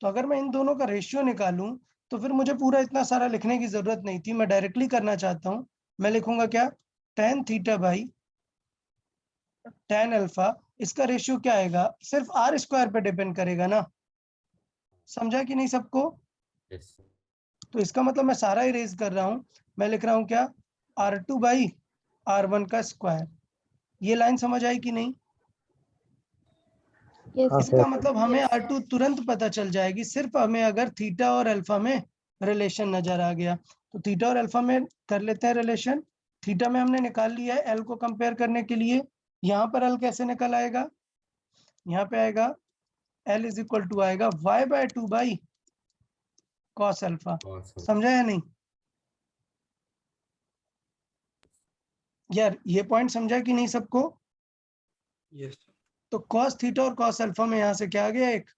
तो अगर मैं इन दोनों का रेशियो निकालूं तो फिर मुझे पूरा इतना सारा लिखने की जरूरत नहीं थी, मैं डायरेक्टली करना चाहता हूं, मैं लिखूंगा क्या, tan theta by tan alpha, इसका रेशियो क्या आएगा, सिर्फ r स्क्वायर पे डिपेंड करेगा ना, समझा कि नहीं सबको। तो इसका मतलब मैं सारा इरेज कर रहा हूं, मैं लिख रहा हूं क्या, r2 बाई r1 का स्क्वायर। ये लाइन समझ आई कि नहीं, इसका मतलब हमें r2 तुरंत पता चल जाएगी, सिर्फ हमें अगर थीटा और अल्फा में रिलेशन नजर आ गया, तो थीटा और अल्फा में कर लेते हैं रिलेशन। थीटा में हमने निकाल लिया है एल को कंपेयर करने के लिए, यहाँ पर एल कैसे निकल आएगा, यहाँ पे आएगा एल इज इक्वल टू आएगा y/2 बाई cos अल्फा। समझा या नहीं यार, ये पॉइंट समझा कि नहीं सबको। यस। तो cos थीटा और cos अल्फा में यहाँ से क्या आ गया, एक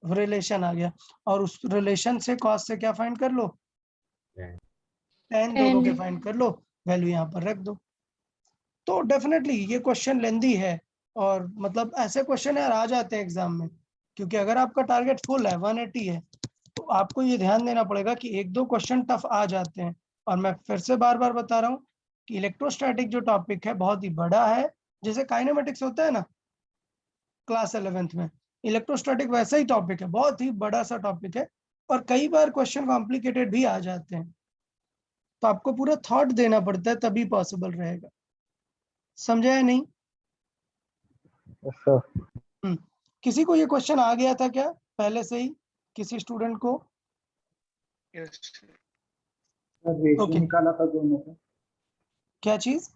रिलेशन आ गया, और उस रिलेशन से cos से क्या फाइंड कर लो, tan दोनों के फाइंड कर लो, वैल्यू यहाँ पर रख दो। तो डेफिनेटली ये क्वेश्चन लेंदी है, और मतलब ऐसे क्वेश्चन यार आ जाते हैं एग्जाम में, क्योंकि अगर आपका टारगेट फुल है 180 है तो आपको ये ध्यान देना पड़ेगा कि एक दो क्वेश्चन टफ आ जाते हैं। और मैं फिर से बार बार बता रहा हूँ कि इलेक्ट्रोस्टैटिक जो टॉपिक है बहुत ही बड़ा है, जैसे काइनेमेटिक्स होता है ना क्लास 11th में, इलेक्ट्रोस्टैटिक वैसा ही टॉपिक है, बहुत ही बड़ा सा टॉपिक है और कई बार क्वेश्चन कॉम्प्लिकेटेड भी आ जाते हैं, तो आपको पूरा थॉट देना पड़ता है तभी पॉसिबल रहेगा। समझा या नहीं? Yes, sir. किसी को ये क्वेश्चन आ गया था क्या पहले से ही, किसी स्टूडेंट को? Yes. Sir ratio Okay. निकाला था दोनों का, क्या चीज?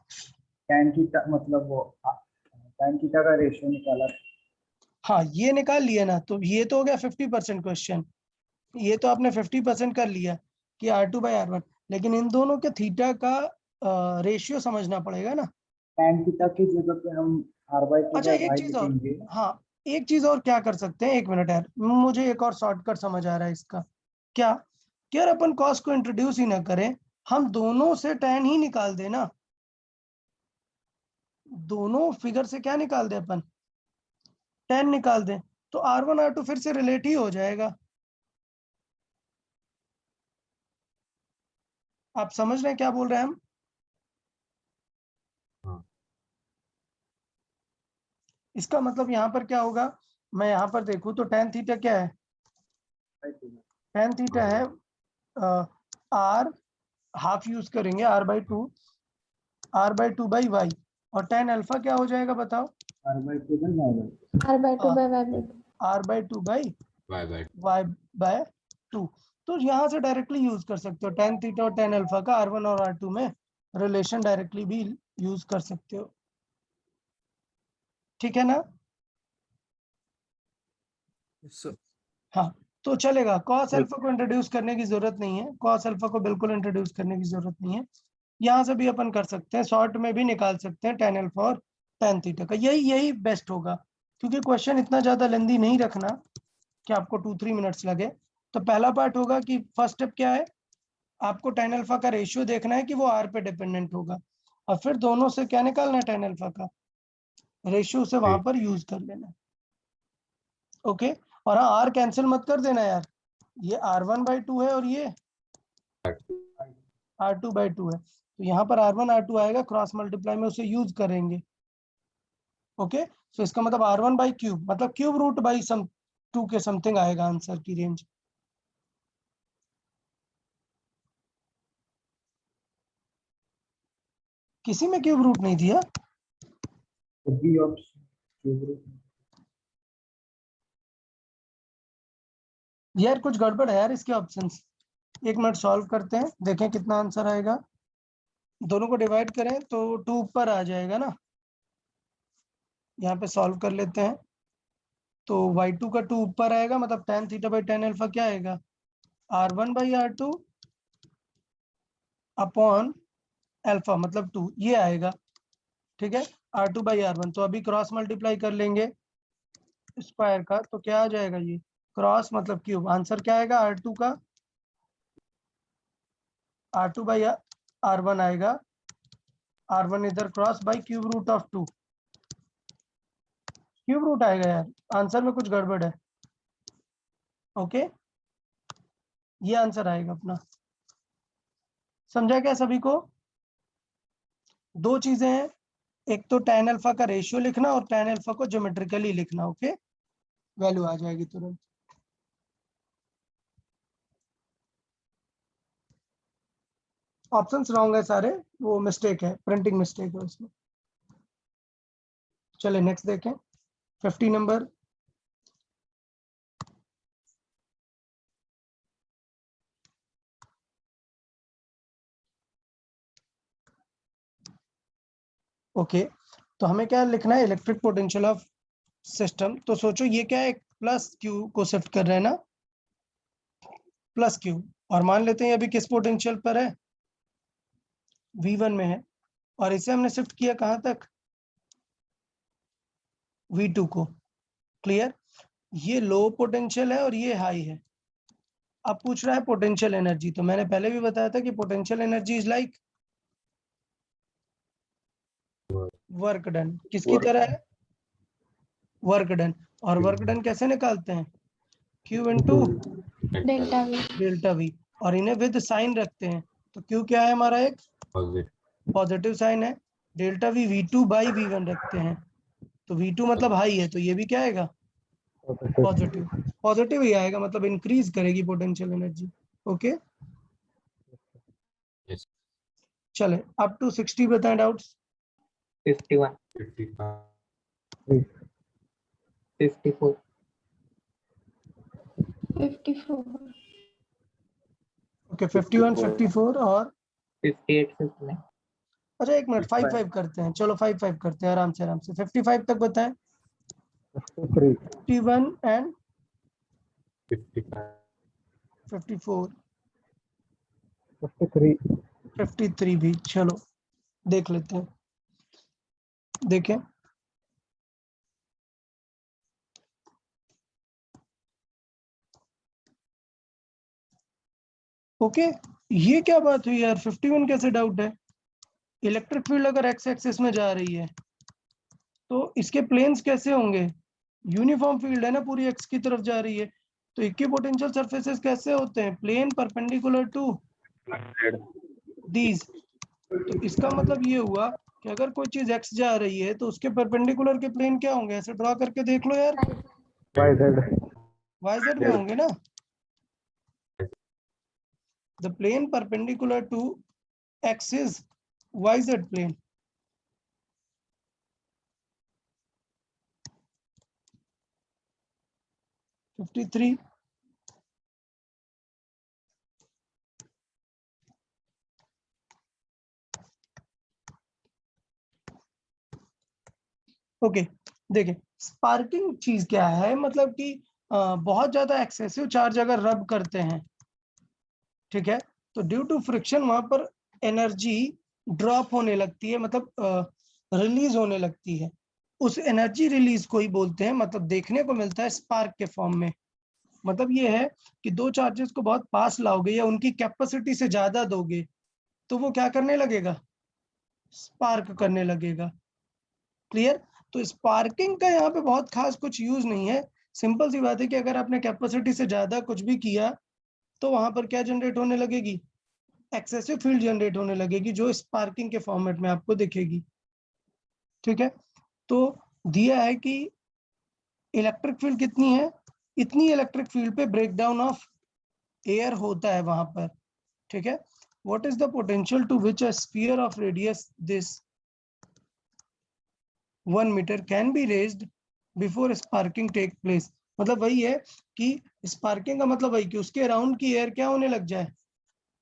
tan थीटा मतलब वो tan थीटा का रेशियो निकाला था। हाँ ये निकाल लिया ना, तो ये तो हो गया 50% क्वेश्चन, ये तो आपने 50% कर लिया कि R2/R1, लेकिन इन दोनों के थीटा का रेशियो समझना पड़ेगा ना। tan थीटा की जगह पे हम r/2 अच्छा बाय एक y चीज और, लिखेंगे। हाँ एक चीज और क्या कर सकते हैं, एक मिनट यार, मुझे एक और शॉर्टकट समझ आ रहा है इसका। क्या कि यार अपन कॉस को इंट्रोड्यूस ही ना करें, हम दोनों से tan ही निकाल देना, दोनों फिगर से क्या निकाल दे अपन, tan निकाल दें, तो R1 R2 फिर से रिलेट ही हो जाएगा। आप समझ रहे हैं क्या बोल रहे हैं हम? इसका मतलब यहाँ पर क्या होगा, मैं यहाँ पर देखूं तो tan थीटा क्या है, tan थीटा है R हाफ यूज करेंगे R/2, R/2/y, और tan अल्फा क्या हो जाएगा बताओ? r/2 bye y। R/2 by Y/2. R/2/y/2। तो यहाँ से डायरेक्टली यूज कर सकते हो tan थीटा और tan अल्फा का R1 और R2 में रिलेशन डायरेक्टली भी यूज कर सकते हो, ठीक है ना? Yes, sir. हाँ तो चलेगा, cos अल्फा को इंट्रोड्यूस करने की जरूरत नहीं है, cos अल्फा को बिल्कुल इंट्रोड्यूस करने की जरूरत नहीं है, यहाँ से भी अपन कर सकते हैं, शॉर्ट में भी निकाल सकते हैं tan अल्फा और tan थीटा का, यही बेस्ट होगा, क्योंकि क्वेश्चन इतना ज्यादा लेंदी नहीं रखना कि आपको 2-3 मिनट्स लगे। तो पहला पार्ट होगा कि फर्स्ट स्टेप क्या है, आपको tan अल्फा का रेशियो देखना है कि वो r पे डिपेंडेंट होगा, और फिर दोनों से क्या निकालना है, tan अल्फा का रेशियो से वहां पर यूज कर लेना। ओके, और हाँ r कैंसिल मत कर देना यार, ये R1/2 है और ये R2/2 है, तो यहाँ पर R1 R2 आएगा, क्रॉस मल्टीप्लाई में उसे यूज करेंगे। ओके, सो इसका मतलब R1/क्यूब मतलब क्यूब रूट बाई सम 2 के समथिंग आएगा आंसर की रेंज। किसी में क्यूब रूट नहीं दिया? बी ऑप्शन यार कुछ गड़बड़ है यार इसके ऑप्शंस, एक मिनट सॉल्व करते हैं, देखें कितना आंसर आएगा। दोनों को डिवाइड करें तो 2 ऊपर आ जाएगा ना, यहाँ पे सॉल्व कर लेते हैं, तो y2 का 2 ऊपर आएगा, मतलब tan theta by tan alpha क्या आएगा, R1/R2 अपॉन अल्फा मतलब 2, ये आएगा, ठीक है, R2/R1। तो अभी क्रॉस मल्टीप्लाई कर लेंगे स्क्वायर का, तो क्या आ जाएगा, ये क्रॉस मतलब क्यूब, आंसर क्या आएगा R2 का, R2/R1 आएगा, R1 इधर cross by cube root of 2, cube root आएगा यार, आंसर में कुछ गड़बड़ है। ओके, ये आंसर आएगा अपना, समझा क्या सभी को? दो चीजें हैं, एक तो tan अल्फा का रेशियो लिखना और tan अल्फा को ज्योमेट्रिकली लिखना। ओके, वैल्यू आ जाएगी तुरंत। ऑप्शंस रॉन्ग है सारे, वो मिस्टेक है, प्रिंटिंग मिस्टेक है उसमें। चले नेक्स्ट देखें, 50 नंबर। ओके, तो हमें क्या लिखना है, इलेक्ट्रिक पोटेंशियल ऑफ सिस्टम। तो सोचो ये क्या है, प्लस क्यू को शिफ्ट कर रहे हैं ना, प्लस क्यू, और मान लेते हैं अभी किस पोटेंशियल पर है, V1 में है, और इसे हमने शिफ्ट किया कहां तक, V2 को। क्लियर, ये लो पोटेंशियल है और ये हाई है। अब पूछ रहा है पोटेंशियल एनर्जी, तो मैंने पहले भी बताया था कि potential energy is like work done, किसकी तरह है, वर्क डन, और वर्क डन कैसे निकालते हैं, Q into delta we delta V, और इन्हें विद साइन रखते हैं। तो Q क्या है हमारा, एक पॉजिटिव साइन है, delta V V2 by V1 रखते हैं, तो V2 मतलब हाई है, तो ये भी क्या आएगा, पॉजिटिव, पॉजिटिव ही आएगा, मतलब इंक्रीज करेगी पोटेंशियल एनर्जी। ओके चले अप टू 60 बताएं डाउट्स। 51, 54, 54 ओके 51 54 और 58, 59, अच्छा एक मिनट 5 करते हैं, चलो 5 करते हैं आराम से 55 तक बताएं। 53, 51 एंड 54 53, 53 भी, चलो देख लेते हैं, देखें ओके ये क्या बात हुई यार, 51 कैसे डाउट है, इलेक्ट्रिक फील्ड अगर एक्स एक्सिस में जा रही है तो इसके प्लेन्स कैसे होंगे, यूनिफॉर्म फील्ड है ना, पूरी एक्स की तरफ जा रही है, तो इक्विपोटेंशियल सरफेसेस कैसे होते हैं, प्लेन परपेंडिकुलर टू दीज। तो इसका मतलब ये हुआ कि अगर कोई चीज एक्स जा रही है तो उसके परपेंडिकुलर के प्लेन क्या होंगे, ऐसे ड्रॉ करके देख लो यार, YZ, YZ में होंगे ना, the plane perpendicular to X is YZ plane. $53 okay देखिए स्पार्किंग चीज क्या है, मतलब कि बहुत ज्यादा एक्सेसिव चार्ज अगर रब करते हैं, ठीक है, तो ड्यू टू फ्रिक्शन वहां पर एनर्जी ड्रॉप होने लगती है, मतलब रिलीज होने लगती है, उस एनर्जी रिलीज को ही बोलते हैं, मतलब देखने को मिलता है स्पार्क के फॉर्म में। मतलब ये है कि दो चार्जेस को बहुत पास लाओगे या उनकी कैपेसिटी से ज्यादा दोगे तो वो क्या करने लगेगा, स्पार्क करने लगेगा। क्लियर, तो स्पार्किंग का यहाँ पे बहुत खास कुछ यूज नहीं है, सिंपल सी बात है कि अगर आपने कैपेसिटी से ज्यादा कुछ भी किया तो वहां पर क्या जनरेट होने लगेगी, एक्सेसिव फील्ड जनरेट होने लगेगी जो स्पार्किंग के फॉर्मेट में आपको दिखेगी। ठीक है, तो दिया है कि इलेक्ट्रिक फील्ड कितनी है, इतनी इलेक्ट्रिक फील्ड पे ब्रेकडाउन ऑफ एयर होता है वहां पर। ठीक है, what is the potential to which a sphere of radius this 1 meter can be raised before sparking take place. मतलब वही है कि स्पार्किंग का मतलब वही कि उसके अराउंड की एयर क्या होने लग जाए,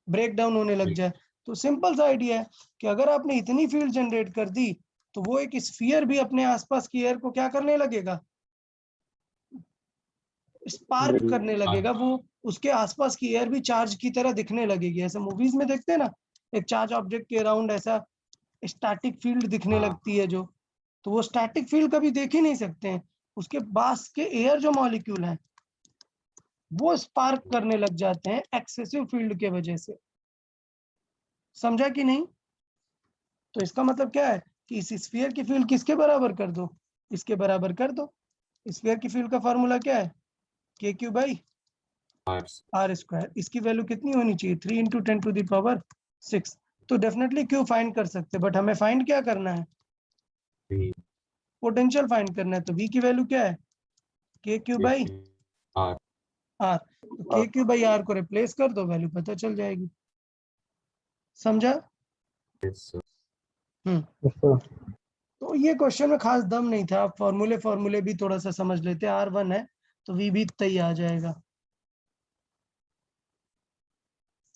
ब्रेक डाउन होने लग जाए। तो सिंपल सा आइडिया है कि अगर आपने इतनी फील्ड जनरेट कर दी तो वो एक स्फीयर भी अपने आसपास की एयर को क्या करने लगेगा, स्पार्क करने लगेगा, वो उसके आसपास की एयर भी चार्ज की तरह दिखने लगेगी। ऐसा मूवीज में देखते हैं ना, एक चार्ज ऑब्जेक्ट के अराउंड ऐसा स्टैटिक फील्ड दिखने लगती है जो, तो वो स्टैटिक फील्ड कभी देख ही नहीं सकते हैं, उसके पास के एयर जो मॉलिक्यूल हैं वो स्पार्क करने लग जाते हैं एक्सेसिव फील्ड के वजह से। समझा कि नहीं, तो इसका मतलब क्या है कि इस स्फीयर की फील्ड किसके बराबर कर दो, इसके बराबर कर दो। स्फीयर की फील्ड का फॉर्मूला क्या है, K Q by R square, इसकी वैल्यू कितनी होनी चाहिए 3 इंटू 10⁶। तो डेफिनेटली क्यू फाइंड कर सकते, बट हमें फाइंड क्या करना है, पोटेंशियल फाइंड करना है। तो v की वैल्यू क्या है, के क्यू बाई आर, तो के क्यू बाई आर को रिप्लेस कर दो, वैल्यू पता चल जाएगी। समझा, तो ये क्वेश्चन में खास दम नहीं था, आप फॉर्मूले भी थोड़ा सा समझ लेते, R1 है तो V भी तय आ जाएगा।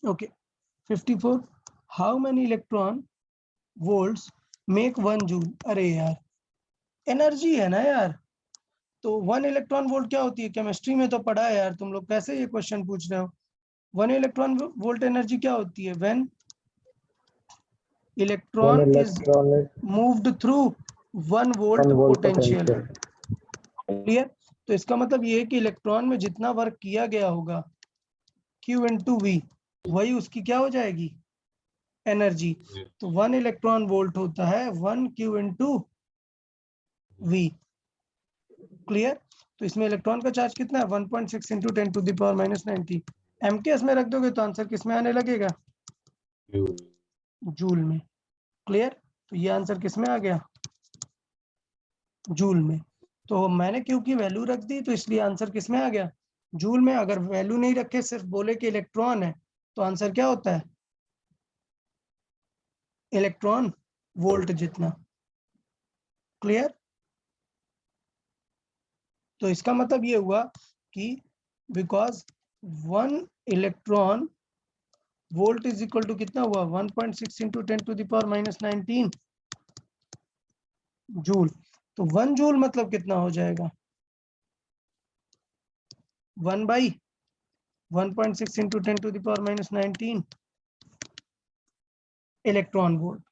Okay 54 how many electron volts make 1 joule. अरे यार एनर्जी है ना यार, तो 1 इलेक्ट्रॉन वोल्ट क्या होती है, केमिस्ट्री में तो पढ़ा है यार तुम लोग, कैसे ये क्वेश्चन पूछ रहे हो। 1 इलेक्ट्रॉन वोल्ट एनर्जी क्या होती है, when electron is moved through 1 volt potential. Clear, तो इसका मतलब ये है कि इलेक्ट्रॉन में जितना वर्क किया गया होगा Q इंटू V, वही उसकी क्या हो जाएगी, एनर्जी। तो 1 इलेक्ट्रॉन वोल्ट होता है 1 Q इंटू V। क्लियर। तो इसमें इलेक्ट्रॉन का चार्ज कितना है 1.6 into 10 to the power -19। MTS में रख दोगे तो आंसर किस में आने लगेगा, जूल में। क्लियर। तो ये आंसर किस में आ गया, जूल में। तो मैंने क्यू की वैल्यू रख दी तो इसलिए आंसर किस में आ गया, जूल में। अगर वैल्यू नहीं रखे सिर्फ बोले कि इलेक्ट्रॉन है तो आंसर क्या होता है, इलेक्ट्रॉन वोल्ट जितना। क्लियर। तो इसका मतलब ये हुआ कि because 1 electron volt is equal to कितना हुआ 1.6 into 10 to the power -19 joule. तो 1 जूल मतलब कितना हो जाएगा, 1/1.6 into 10 to the power -19 electron volt.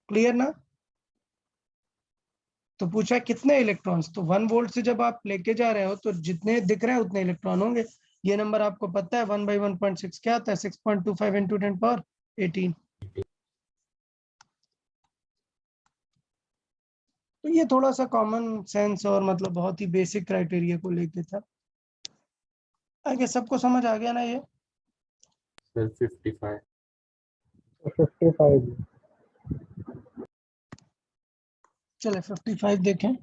Clear ना। तो पूछा कितने इलेक्ट्रॉन्स, तो 1 वोल्ट से जब आप लेके जा रहे हो तो जितने दिख रहे हैं उतने इलेक्ट्रॉन होंगे। ये नंबर आपको पता है 1/1.6 क्या आता है 6.25 इंटू 10 पावर 18। तो ये थोड़ा सा कॉमन सेंस और मतलब बहुत ही बेसिक क्राइटेरिया को लेके था। आगे सबको समझ आ गया ना ये। सर 55 55 चले 55 देखें।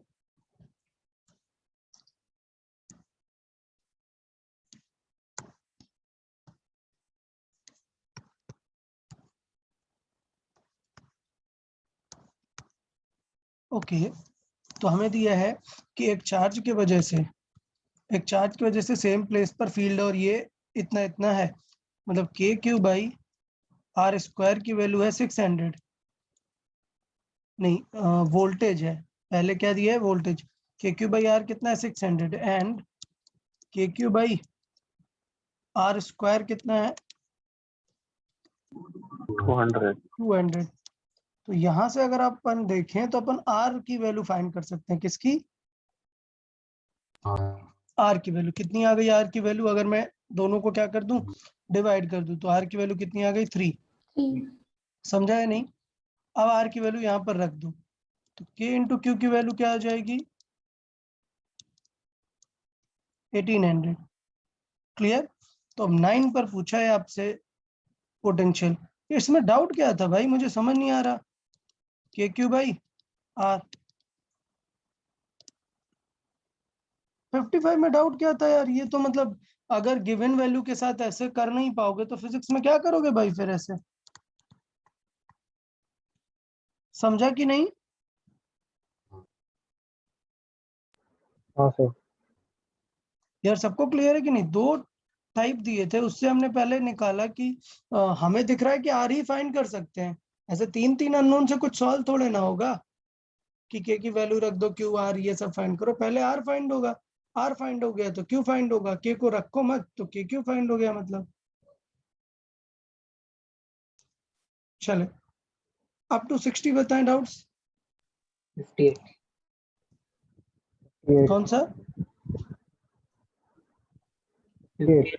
ओके। तो हमें दिया है कि एक चार्ज की वजह से सेम प्लेस पर फील्ड और ये इतना इतना है, मतलब के क्यू बाई आर स्क्वायर की वैल्यू है 600। नहीं, वोल्टेज है, पहले क्या दिया है वोल्टेज। के क्यू बाई आर कितना है 600 एंड के क्यू बाई आर स्क्वायर कितना है 200। तो यहां से अगर अपन देखें तो अपन आर की वैल्यू फाइंड कर सकते हैं। किसकी, आर की वैल्यू कितनी आ गई। आर की वैल्यू अगर मैं दोनों को क्या कर दूं, डिवाइड कर दूं, तो आर की वैल्यू कितनी आ गई 3। 3 समझा है नहीं। अब आर की वैल्यू यहाँ पर रख दूं तो के इंटू क्यू की वैल्यू क्या आ जाएगी 1800। क्लियर। तो अब 9 पर पूछा है आपसे पोटेंशियल। इसमें डाउट क्या था भाई, मुझे समझ नहीं आ रहा। के क्यू बाई आर 55 में डाउट क्या था यार। ये तो मतलब अगर गिवन वैल्यू के साथ ऐसे कर नहीं पाओगे तो फिजिक्स में क्या करोगे भाई फिर ऐसे। समझा कि नहीं। हाँ सर यार सबको क्लियर है कि नहीं। 2 टाइप दिए थे, उससे हमने पहले निकाला कि हमें दिख रहा है कि आर ही फाइंड कर सकते हैं। ऐसे 3 अननोन से कुछ सॉल्व थोड़े ना होगा कि के की वैल्यू रख दो क्यू आर ये सब फाइंड करो। पहले आर फाइंड होगा, आर फाइंड हो गया तो क्यू फाइंड होगा, के को रखो मत तो के क्यू फाइंड हो गया मतलब। चले अप टू 60 बताएं डाउट्स। 58 कौन सा 58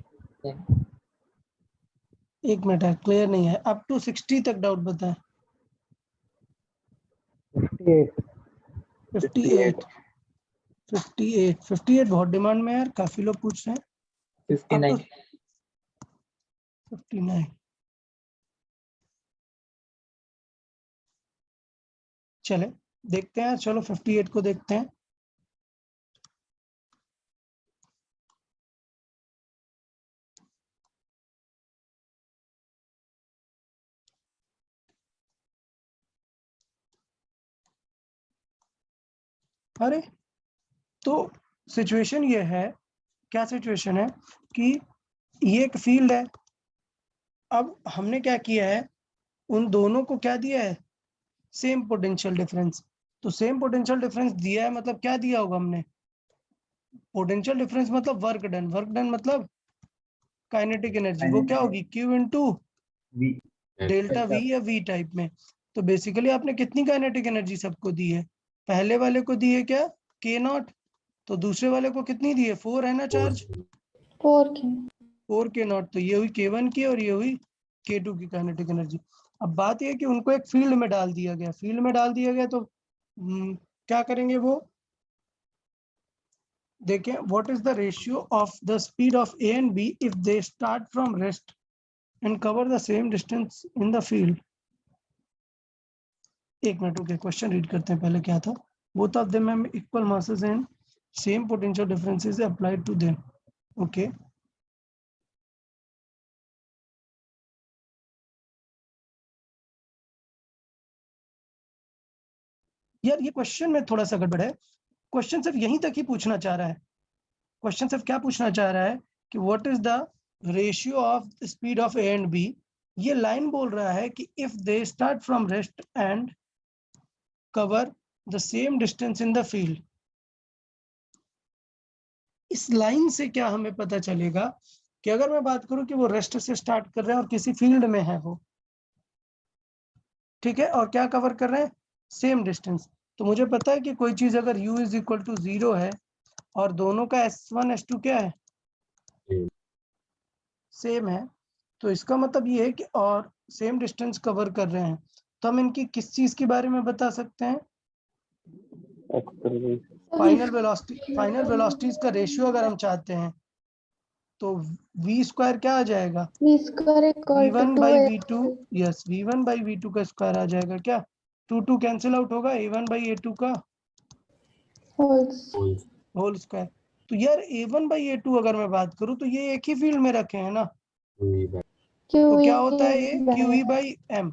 एक मिनट है, क्लियर नहीं है। अप टू 60 तक डाउट बताएं। 58 58 बहुत डिमांड में है यार, काफी लोग पूछ रहे हैं। अप टू 59 59 चले देखते हैं। चलो 58 को देखते हैं। अरे तो सिचुएशन ये है, क्या सिचुएशन है कि ये एक फील्ड है। अब हमने क्या किया है, उन दोनों को क्या दिया है, सेम पोटेंशियल डिफरेंस। तो सेम पोटेंशियल डिफरेंस दिया है मतलब क्या दिया होगा हमने, पोटेंशियल डिफरेंस मतलब वर्क डन। वर्क डन मतलब काइनेटिक एनर्जी, वो क्या होगी Q into we delta we या वी टाइप में। तो बेसिकली आपने कितनी काइनेटिक एनर्जी सबको दी है, पहले वाले को दी है क्या के नॉट, तो दूसरे वाले को कितनी दी है 4 है ना चार्ज, 4 की 4 के नॉट। तो ये हुई k1 की और ये हुई k2 की काइनेटिक एनर्जी। अब बात यह है कि उनको एक फील्ड में डाल दिया गया, फील्ड में डाल दिया गया तो क्या करेंगे वो, देखें, what is the ratio of the speed of A and B if they start from rest and cover the same distance in the field. एक मिनट रुके, क्वेश्चन रीड करते हैं पहले क्या था। Both of them have equal masses and same potential differences applied to them. Okay, यार ये question में थोड़ा सा गड़बड़ है। क्वेश्चन सिर्फ यहीं तक ही पूछना चाह रहा है। क्वेश्चन सिर्फ क्या पूछना चाह रहा है कि what is the ratio of speed of A and B. ये लाइन बोल रहा है कि if they start from rest and cover the same distance in the field. इस लाइन से क्या हमें पता चलेगा कि अगर मैं बात करूं कि वो रेस्ट से स्टार्ट कर रहे हैं और किसी फील्ड में है वो, ठीक है, और क्या कवर कर रहे हैं, सेम डिस्टेंस। तो मुझे पता है कि कोई चीज अगर u इज इक्वल टू 0 है और दोनों का s1 s2 क्या है, सेम है, तो इसका मतलब ये है कि और सेम डिस्टेंस कवर कर रहे हैं। तो हम इनकी किस चीज के बारे में बता सकते हैं, फाइनल वेलोसिटीज का रेशियो अगर हम चाहते हैं तो v स्क्वायर क्या आ जाएगा, V square equal to v1 by 2 v2, yes v1 by v2 का स्क्वायर आ जाएगा क्या, 2 कैंसिल आउट होगा, a1 by a2 का holes. Whole square. तो यार a1 by a2 अगर मैं बात करूं तो ये एक ही फील्ड में रखे हैं ना, तो क्या होता है ये QE by m,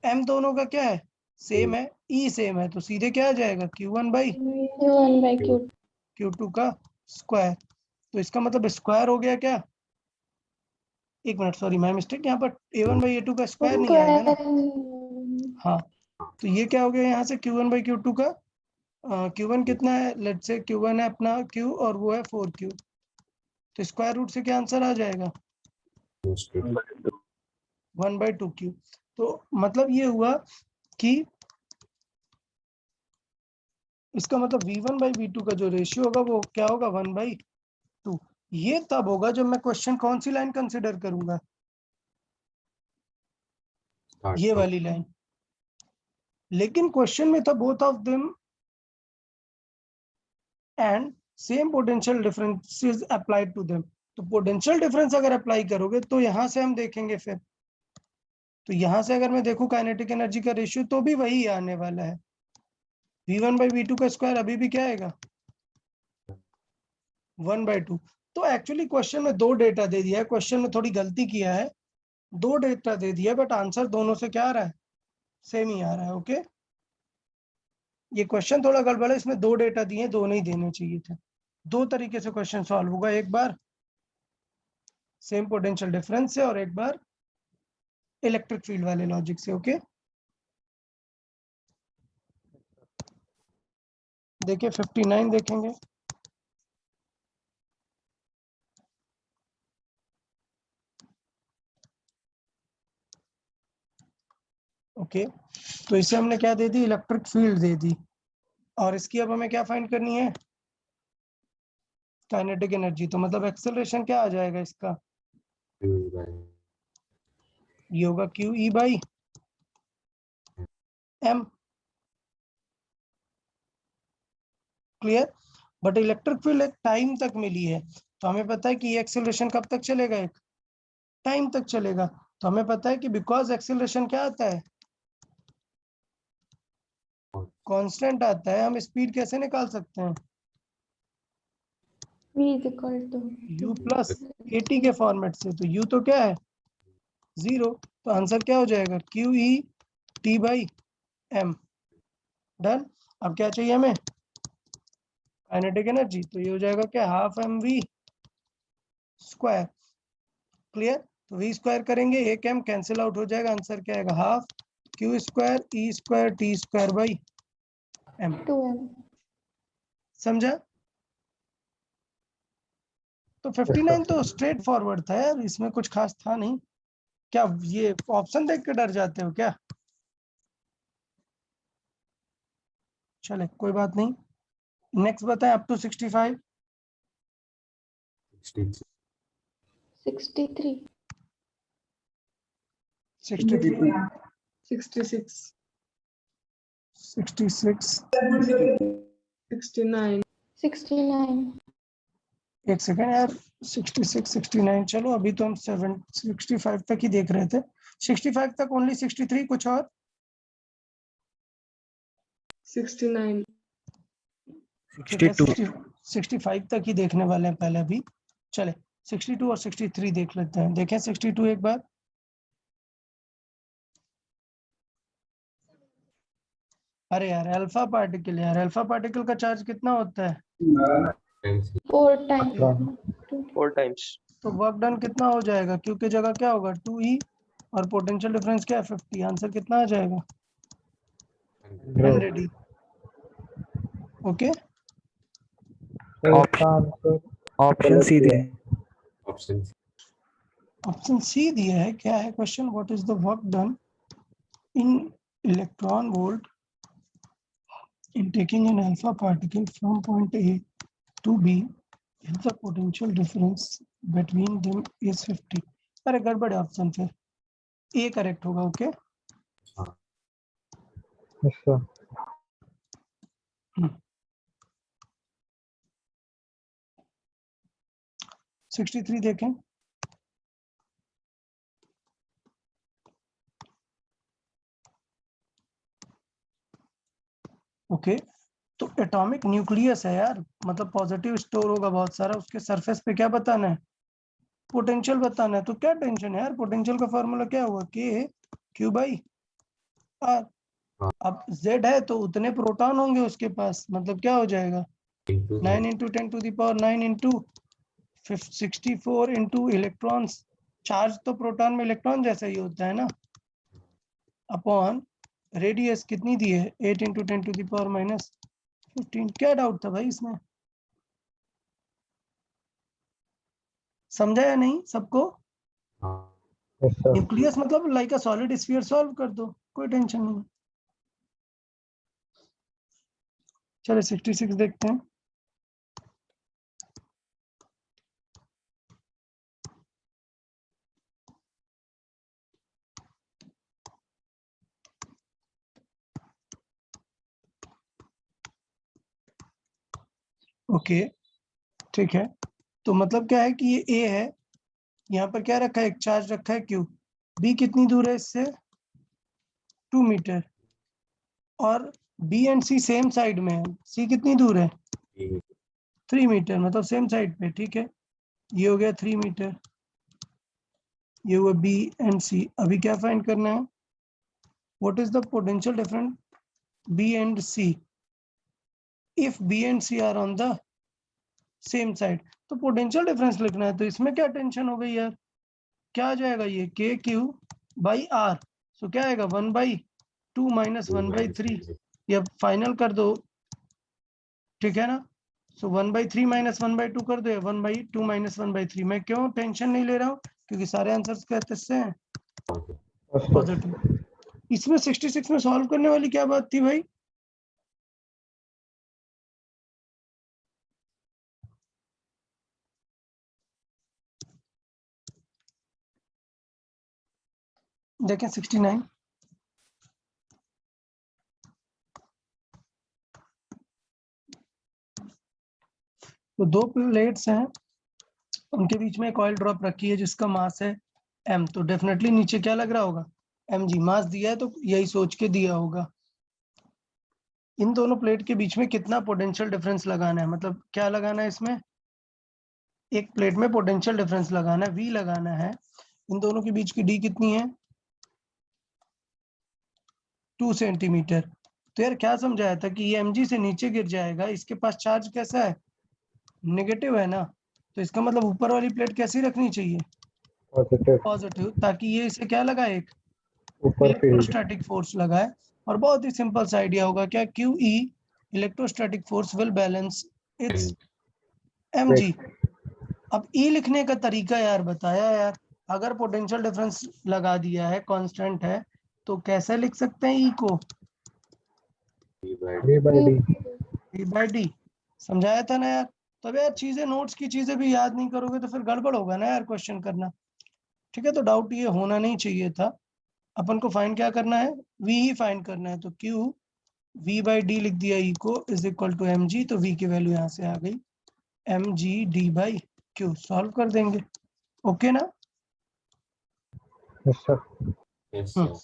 m दोनों का क्या है, सेम है, E सेम है, तो सीधे क्या आ जाएगा Q1 by Q1 by Q2. Q2 का स्क्वायर। तो इसका मतलब स्क्वायर हो गया क्या, एक मिनट सॉरी माय मिस्टेक, यहाँ पर a1 by a2 का स्क्वायर नहीं आएगा ना, हाँ, तो ये क्या हो गया यहाँ से Q1 by Q2 का, Q1 कितना है, लेट्स से Q1 है अपना Q और वो है 4Q, तो स्क्वायर रूट से क्या आंसर आ जाएगा, 1 by 2Q। तो मतलब ये हुआ कि इसका मतलब v1 by v2 का जो रेशियो होगा वो क्या होगा, 1 by 2। ये तब होगा जब मैं क्वेश्चन कौन सी लाइन कंसिडर करूंगा, ये वाली लाइन। लेकिन क्वेश्चन में था both of them and same potential differences applied to them. तो पोटेंशियल डिफरेंस अगर अप्लाई करोगे तो यहां से हम देखेंगे फिर, तो यहां से अगर मैं देखूं काइनेटिक एनर्जी का रेशियो तो भी वही आने वाला है, v1 by v2 का स्क्वायर अभी भी क्या आएगा, 1 by 2। तो एक्चुअली क्वेश्चन में दो डेटा दे दिया है, क्वेश्चन में थोड़ी गलती किया है, दो डेटा दे दिया बट आंसर दोनों से क्या आ रहा है, सेम ही आ रहा है। ओके, ये क्वेश्चन थोड़ा गड़बड़ है, इसमें दो डेटा दिए, दोनों ही देने चाहिए थे। दो तरीके से क्वेश्चन सॉल्व होगा, एक बार सेम पोटेंशियल डिफरेंस से और एक बार इलेक्ट्रिक फील्ड वाले लॉजिक से। ओके, देखिए 59 देखेंगे, ओके, तो इसे हमने क्या दे दी, इलेक्ट्रिक फील्ड दे दी, और इसकी अब हमें क्या फाइंड करनी है, काइनेटिक एनर्जी। तो मतलब एक्सेलरेशन क्या आ जाएगा इसका, ये होगा QE by m, clear. But electric field एक टाइम तक मिली है, तो हमें पता है कि ये एक्सेलरेशन कब तक चलेगा, एक टाइम तक चलेगा। तो हमें पता है कि बिकॉज एक्सेलरेशन क्या आता है, कांस्टेंट आता है, हम स्पीड कैसे निकाल सकते हैं, V is equal to u plus at के फॉर्मेट से। तो u तो क्या है 0, तो आंसर क्या हो जाएगा QE t by m, done. अब क्या चाहिए हमें, काइनेटिक एनर्जी, तो ये हो जाएगा क्या, हाफ mv स्क्वायर, क्लियर। तो v स्क्वायर करेंगे, एक m कैंसिल आउट हो जाएगा, आंसर क्या आएगा, half q square e square t square by m, 2m. समझा। तो 59 तो स्ट्रेट फॉरवर्ड था यार, इसमें कुछ खास था नहीं। क्या ये ऑप्शन देख के डर जाते हो क्या, चले कोई बात नहीं। नेक्स्ट बताएं, अप टू 65, 63. 63, 66. 66, 69. 69. एक सेकेंड यार, 66 69, चलो अभी तो हम 65 तक ही देख रहे थे। 65 तक ओनली, 63 कुछ और? 69. ठीक है, 65 तक ही देखने वाले हैं पहले अभी। चले 62 और 63 देख लेते हैं। देखें 62 एक बार। अरे यार अल्फा पार्टिकल, यार अल्फा पार्टिकल का चार्ज कितना होता है? times 4 times. 4 times. तो वर्क डन कितना हो जाएगा? क्यू की जगह क्या होगा? 2E, और पोटेंशियल डिफरेंस क्या है? 50। आंसर कितना आ जाएगा? 100E। ओके, ऑप्शन सी दे। option ऑप्शन सी दिया है। क्या है question? What is the work done in electron volt in taking an alpha particle from point A to B if the potential difference between them is 50। अरे गड़बड़ है option, फिर A correct होगा। Okay, अच्छा 63 देखें। ओके, तो atomic nucleus है यार, मतलब पॉजिटिव स्टोर होगा बहुत सारा। उसके सरफेस पे क्या बताना है? पोटेंशियल बताना है। तो क्या टेंशन है यार? पोटेंशियल का फॉर्मूला क्या हुआ? के क्यू बाई आर। अब Z है तो उतने प्रोटॉन होंगे उसके पास, मतलब क्या हो जाएगा? 9 into 10 to the power 9 into 64 into electrons. Charge तो प्रोटॉन में इलेक्ट्रॉन जैसा ही होता है ना, अपॉन रेडियस कितनी दी है? 8 into 10 to the power -15। क्या डाउट था भाई इसमें? समझा या नहीं सबको? अच्छा न्यूक्लियस मतलब like a solid sphere, solve कर दो, कोई टेंशन नहीं। चलो 66 देखते हैं। ओके ठीक है, तो मतलब क्या है कि ये ए है, यहाँ पर क्या रखा है? एक चार्ज रखा है क्यू। बी कितनी दूर है इससे? 2 मीटर। और B and C same side में है। सी कितनी दूर है? 3 मीटर, मतलब सेम साइड पे। ठीक है, ये हो गया 3 मीटर, ये हुआ बी एंड सी। अभी क्या फाइंड करना है? What is the potential difference B and C if B and C are on the same side. तो पोटेंशियल डिफरेंस लिखना है, तो इसमें क्या टेंशन हो गई यार? क्या आ जाएगा? ये के क्यू बाई आर। सो क्या आएगा? 1/2 माइनस 1/3। ये फाइनल कर दो, ठीक है ना? सो 1/3 माइनस 1/2 कर दो, या 1/2 माइनस 1/3। मैं क्यों टेंशन नहीं ले रहा हूँ? क्योंकि सारे आंसर्स कहते से हैं पॉजिटिव। इसमें 66 में सॉल्व करने वाली क्या बात थी भाई? देखें 69। तो दो प्लेट्स हैं, उनके बीच में एक ऑयल ड्रॉप रखी है जिसका मास है m। तो डेफिनेटली नीचे क्या लग रहा होगा? mg। मास दिया है तो यही सोच के दिया होगा। इन दोनों प्लेट के बीच में कितना पोटेंशियल डिफरेंस लगाना है? मतलब क्या लगाना है इसमें? एक प्लेट में पोटेंशियल डिफरेंस लगाना है, v लगाना है। इन दोनों के बीच की d कितनी है? 2 सेंटीमीटर। तो यार क्या समझाया था कि ये mg से नीचे गिर जाएगा, इसके पास चार्ज कैसा है? नेगेटिव है ना। तो इसका मतलब ऊपर वाली प्लेट कैसी रखनी चाहिए? पॉजिटिव पॉजिटिव, ताकि ये इसे क्या लगाए? एक ऊपर फील्ड इलेक्ट्रोस्टैटिक फोर्स लगाए। और बहुत ही सिंपल सा आइडिया होगा, क्या? Q E electrostatic force will balance it's mg। अब ई लिखने का तरीका यार बताया यार। अगर पोटेंशियल डिफरेंस लगा दिया है, कांस्टेंट है, तो कैसे लिख सकते हैं ई को? V by D D by D. समझाया था ना यार। तब यार चीजें, नोट्स की चीजें भी याद नहीं करोगे तो फिर गड़बड़ होगा ना यार क्वेश्चन करना। ठीक है, तो डाउट ये होना नहीं चाहिए था। अपन को फाइंड क्या करना है? वी ही फाइंड करना है। तो क्यू वी बाई डी लिख दिया, ई को is equal to M G. तो वी की वैल्यू यहाँ से आ गई mg/q सॉल्व कर देंगे। ओके ना? Yes, sir. Yes, हम्म, sir.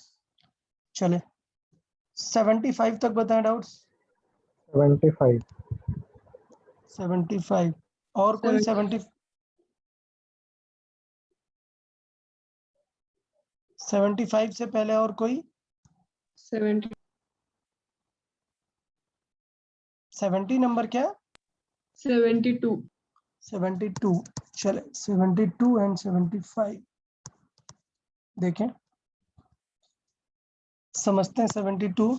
चले 75 तक बताएं डाउट्स। 75. 75 और कोई 75 से पहले और कोई 70 70 नंबर क्या? 72 72। चले 72 एंड 75 देखें, समझते हैं 72।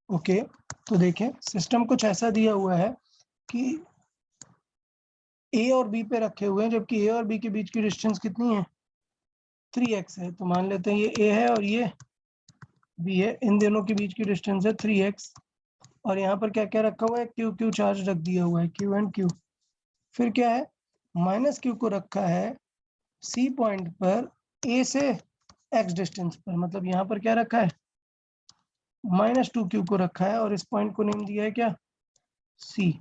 ओके, तो देखें सिस्टम कुछ ऐसा दिया हुआ है कि ए और बी पे रखे हुए हैं, जबकि ए और बी के बीच की डिस्टेंस कितनी है? 3x है। तो मान लेते हैं ये ए है और ये बी है, इन दोनों के बीच की डिस्टेंस है 3x। और यहाँ पर क्या क्या रखा हुआ है? क्यू क्यू चार्ज रख दिया हुआ है, क्यू एंड क्यू। फिर क्या है? माइनस क्यू को रखा है सी पॉइंट पर ए से एक्स डिस्टेंस पर, मतलब यहाँ पर क्या रखा है? -2q को रखा है और इस पॉइंट को नेम दिया है क्या? सी।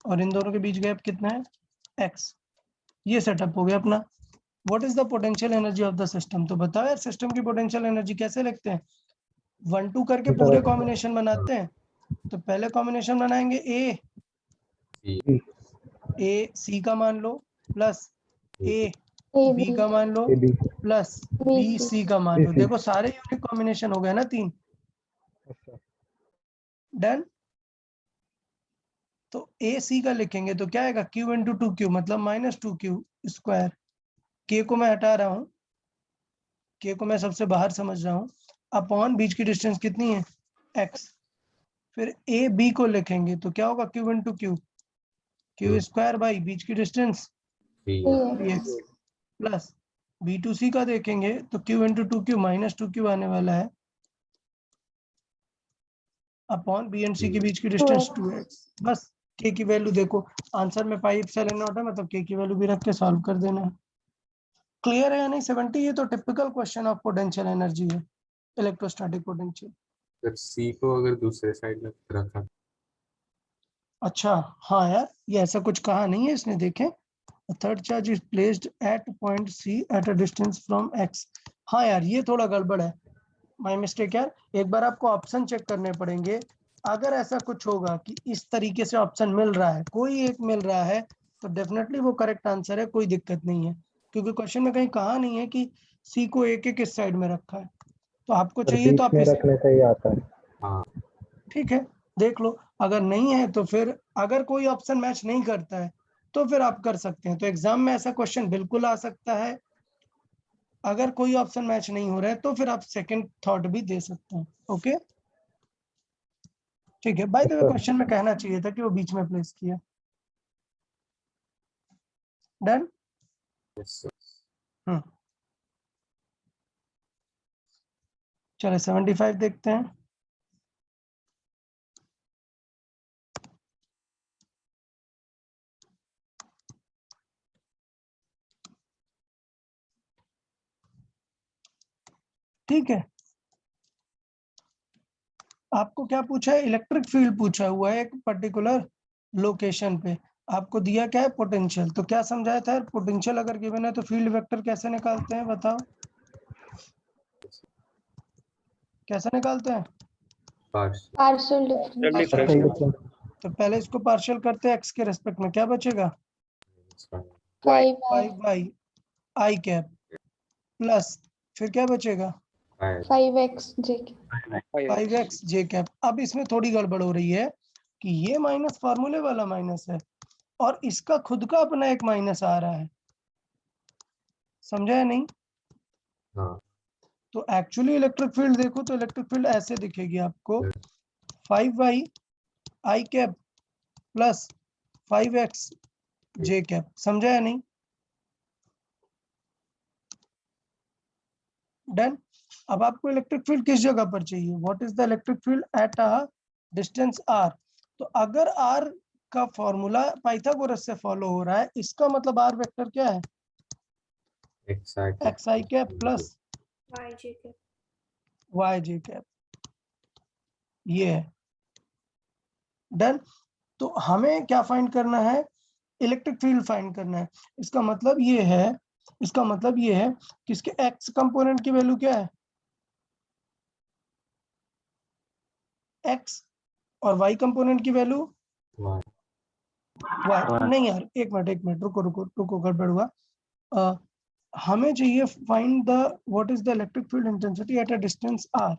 और इन दोनों के बीच गैप कितना है? x। ये सेटअप हो गया अपना। What is the potential energy of the system? तो बताओ यार, सिस्टम की पोटेंशियल एनर्जी कैसे लिखते हैं? 1 2 करके पूरे कॉम्बिनेशन बनाते हैं। तो पहले कॉम्बिनेशन बनाएंगे ए सी का मान लो प्लस ए बी का मान लो AB. प्लस बी सी का मान लो। BC. देखो सारे यूनिक कॉम्बिनेशन हो गए ना 3। Yes, sir. डन। तो ए सी का लिखेंगे तो क्या आएगा? q इंटू 2q मतलब -2q स्क्वायर। k को मैं हटा रहा हूँ, k को मैं सबसे बाहर समझ रहा हूँ। अपॉन बीच की डिस्टेंस कितनी है? x। फिर ए बी को लिखेंगे तो क्या होगा? q into q square by बीच की distance 3x plus B two C का देखेंगे तो q इंटू 2q -2q आने वाला है अपॉन बी एंड सी के बीच की डिस्टेंस 2x। बस k की वैल्यू देखो, आंसर में पाई एप्सिलॉन नॉट है, मतलब k की वैल्यू भी रख के सॉल्व कर देना है। क्लियर है या नहीं? 70। ये तो typical question of potential energy है, इलेक्ट्रोस्टैटिक पोटेंशियल। सर सी को अगर दूसरे साइड में रखा अच्छा हाँ यार, ये ऐसा कुछ कहा नहीं है इसने। देखें, third charge is placed at point C at a distance from x। हाँ यार, ये थोड़ा गड़बड़ है, माय मिस्टेक यार। एक बार आपको ऑप्शन चेक करने पड़ेंगे। अगर ऐसा कुछ होगा कि इस तरीके से ऑप्शन मिल रहा है, कोई एक मिल रहा है, तो डेफिनेटली वो करेक्ट आंसर है, कोई दिक्कत नहीं है। क्योंकि क्वेश्चन में कहीं कहा नहीं है कि सी को ए के किस साइड में रखा है। तो आपको सर चाहिए तो बीच आप में इस, रखने से ही आता है। हाँ ठीक है देख लो। अगर नहीं है तो फिर अगर कोई ऑप्शन मैच नहीं करता है तो फिर आप कर सकते हैं। तो एग्जाम में ऐसा क्वेश्चन बिल्कुल आ सकता है। अगर कोई ऑप्शन मैच नहीं हो रहा है तो फिर आप सेकंड थॉट भी दे सकते हैं। ओके ठीक है। By the way, Sir. Question में कहना चाहिए था कि वो बीच में प्लेस किया। डन। yes, sir. चलो 75 देखते हैं। ठीक है, आपको क्या पूछा है? इलेक्ट्रिक फील्ड पूछा हुआ है एक पर्टिकुलर लोकेशन पे। आपको दिया क्या है? पोटेंशियल। तो क्या समझाया था? पोटेंशियल अगर गिवन है तो फील्ड वेक्टर कैसे निकालते हैं बताओ? कैसे निकालते हैं? Partial. Partial difference. Partial difference. Difference. तो पहले इसको पार्शियल करते हैं, एक्स के रेस्पेक्ट में क्या बचेगा? Y 5y आई कैप प्लस फिर क्या बचेगा? 5x जे 5x जे कैप। अब इसमें थोड़ी गड़बड़ हो रही है कि ये माइनस फार्मूले वाला माइनस है और इसका खुद का अपना एक माइनस आ रहा है। समझा या नहीं? हाँ तो एक्चुअली इलेक्ट्रिक फील्ड देखो तो इलेक्ट्रिक फील्ड ऐसे दिखेगी आपको, 5y आई कैप प्लस 5x जे कैप। समझा या नहीं? डन। अब आपको इलेक्ट्रिक फील्ड किस जगह पर चाहिए? What is the electric field at a distance r। तो अगर r का फॉर्मूला पाइथागोरस से फॉलो हो रहा है, इसका मतलब r वेक्टर क्या है? एक्स आई कैप प्लस वाई जे कैप, ये है डन। तो हमें क्या फाइंड करना है, इलेक्ट्रिक फील्ड फाइंड करना है। इसका मतलब ये है कि इसके एक्स कंपोनेंट की वैल्यू क्या है, एक्स, और वाई कंपोनेंट की वैल्यू वाई। वाई। नहीं यार, एक मिनट, रुको, गड़बड़ हुआ। हमें चाहिए find the what is the electric field intensity at a distance R.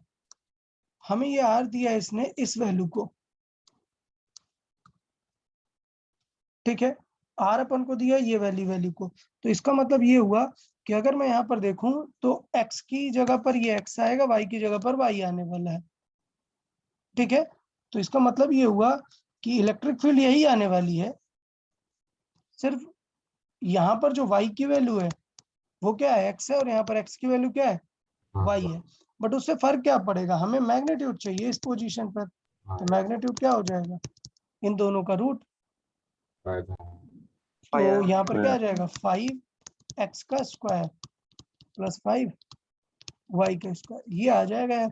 हमें ये आर दिया है इसने, इस वैल्यू को, ठीक है, आर अपन को दिया ये वैल्यू को। तो इसका मतलब ये हुआ कि अगर मैं यहाँ पर देखूं तो x की जगह पर ये x आएगा, y की जगह पर y आने वाला है, ठीक है। तो इसका मतलब ये हुआ कि इलेक्ट्रिक फील्ड यही आने वाली है, सिर्फ यहाँ पर जो y की वैल्यू है वो क्या है, x है, और यहाँ पर x की वैल्यू क्या है, y है। बट उससे फर्क क्या पड़ेगा, हमें मैग्नीट्यूड चाहिए इस पोजीशन पर। तो मैग्नीट्यूड क्या हो जाएगा, इन दोनों का रूट। तो यहाँ पर क्या आ जाएगा, 5x का स्क्वायर प्लस 5y का स्क्वायर, ये आ जाएगा।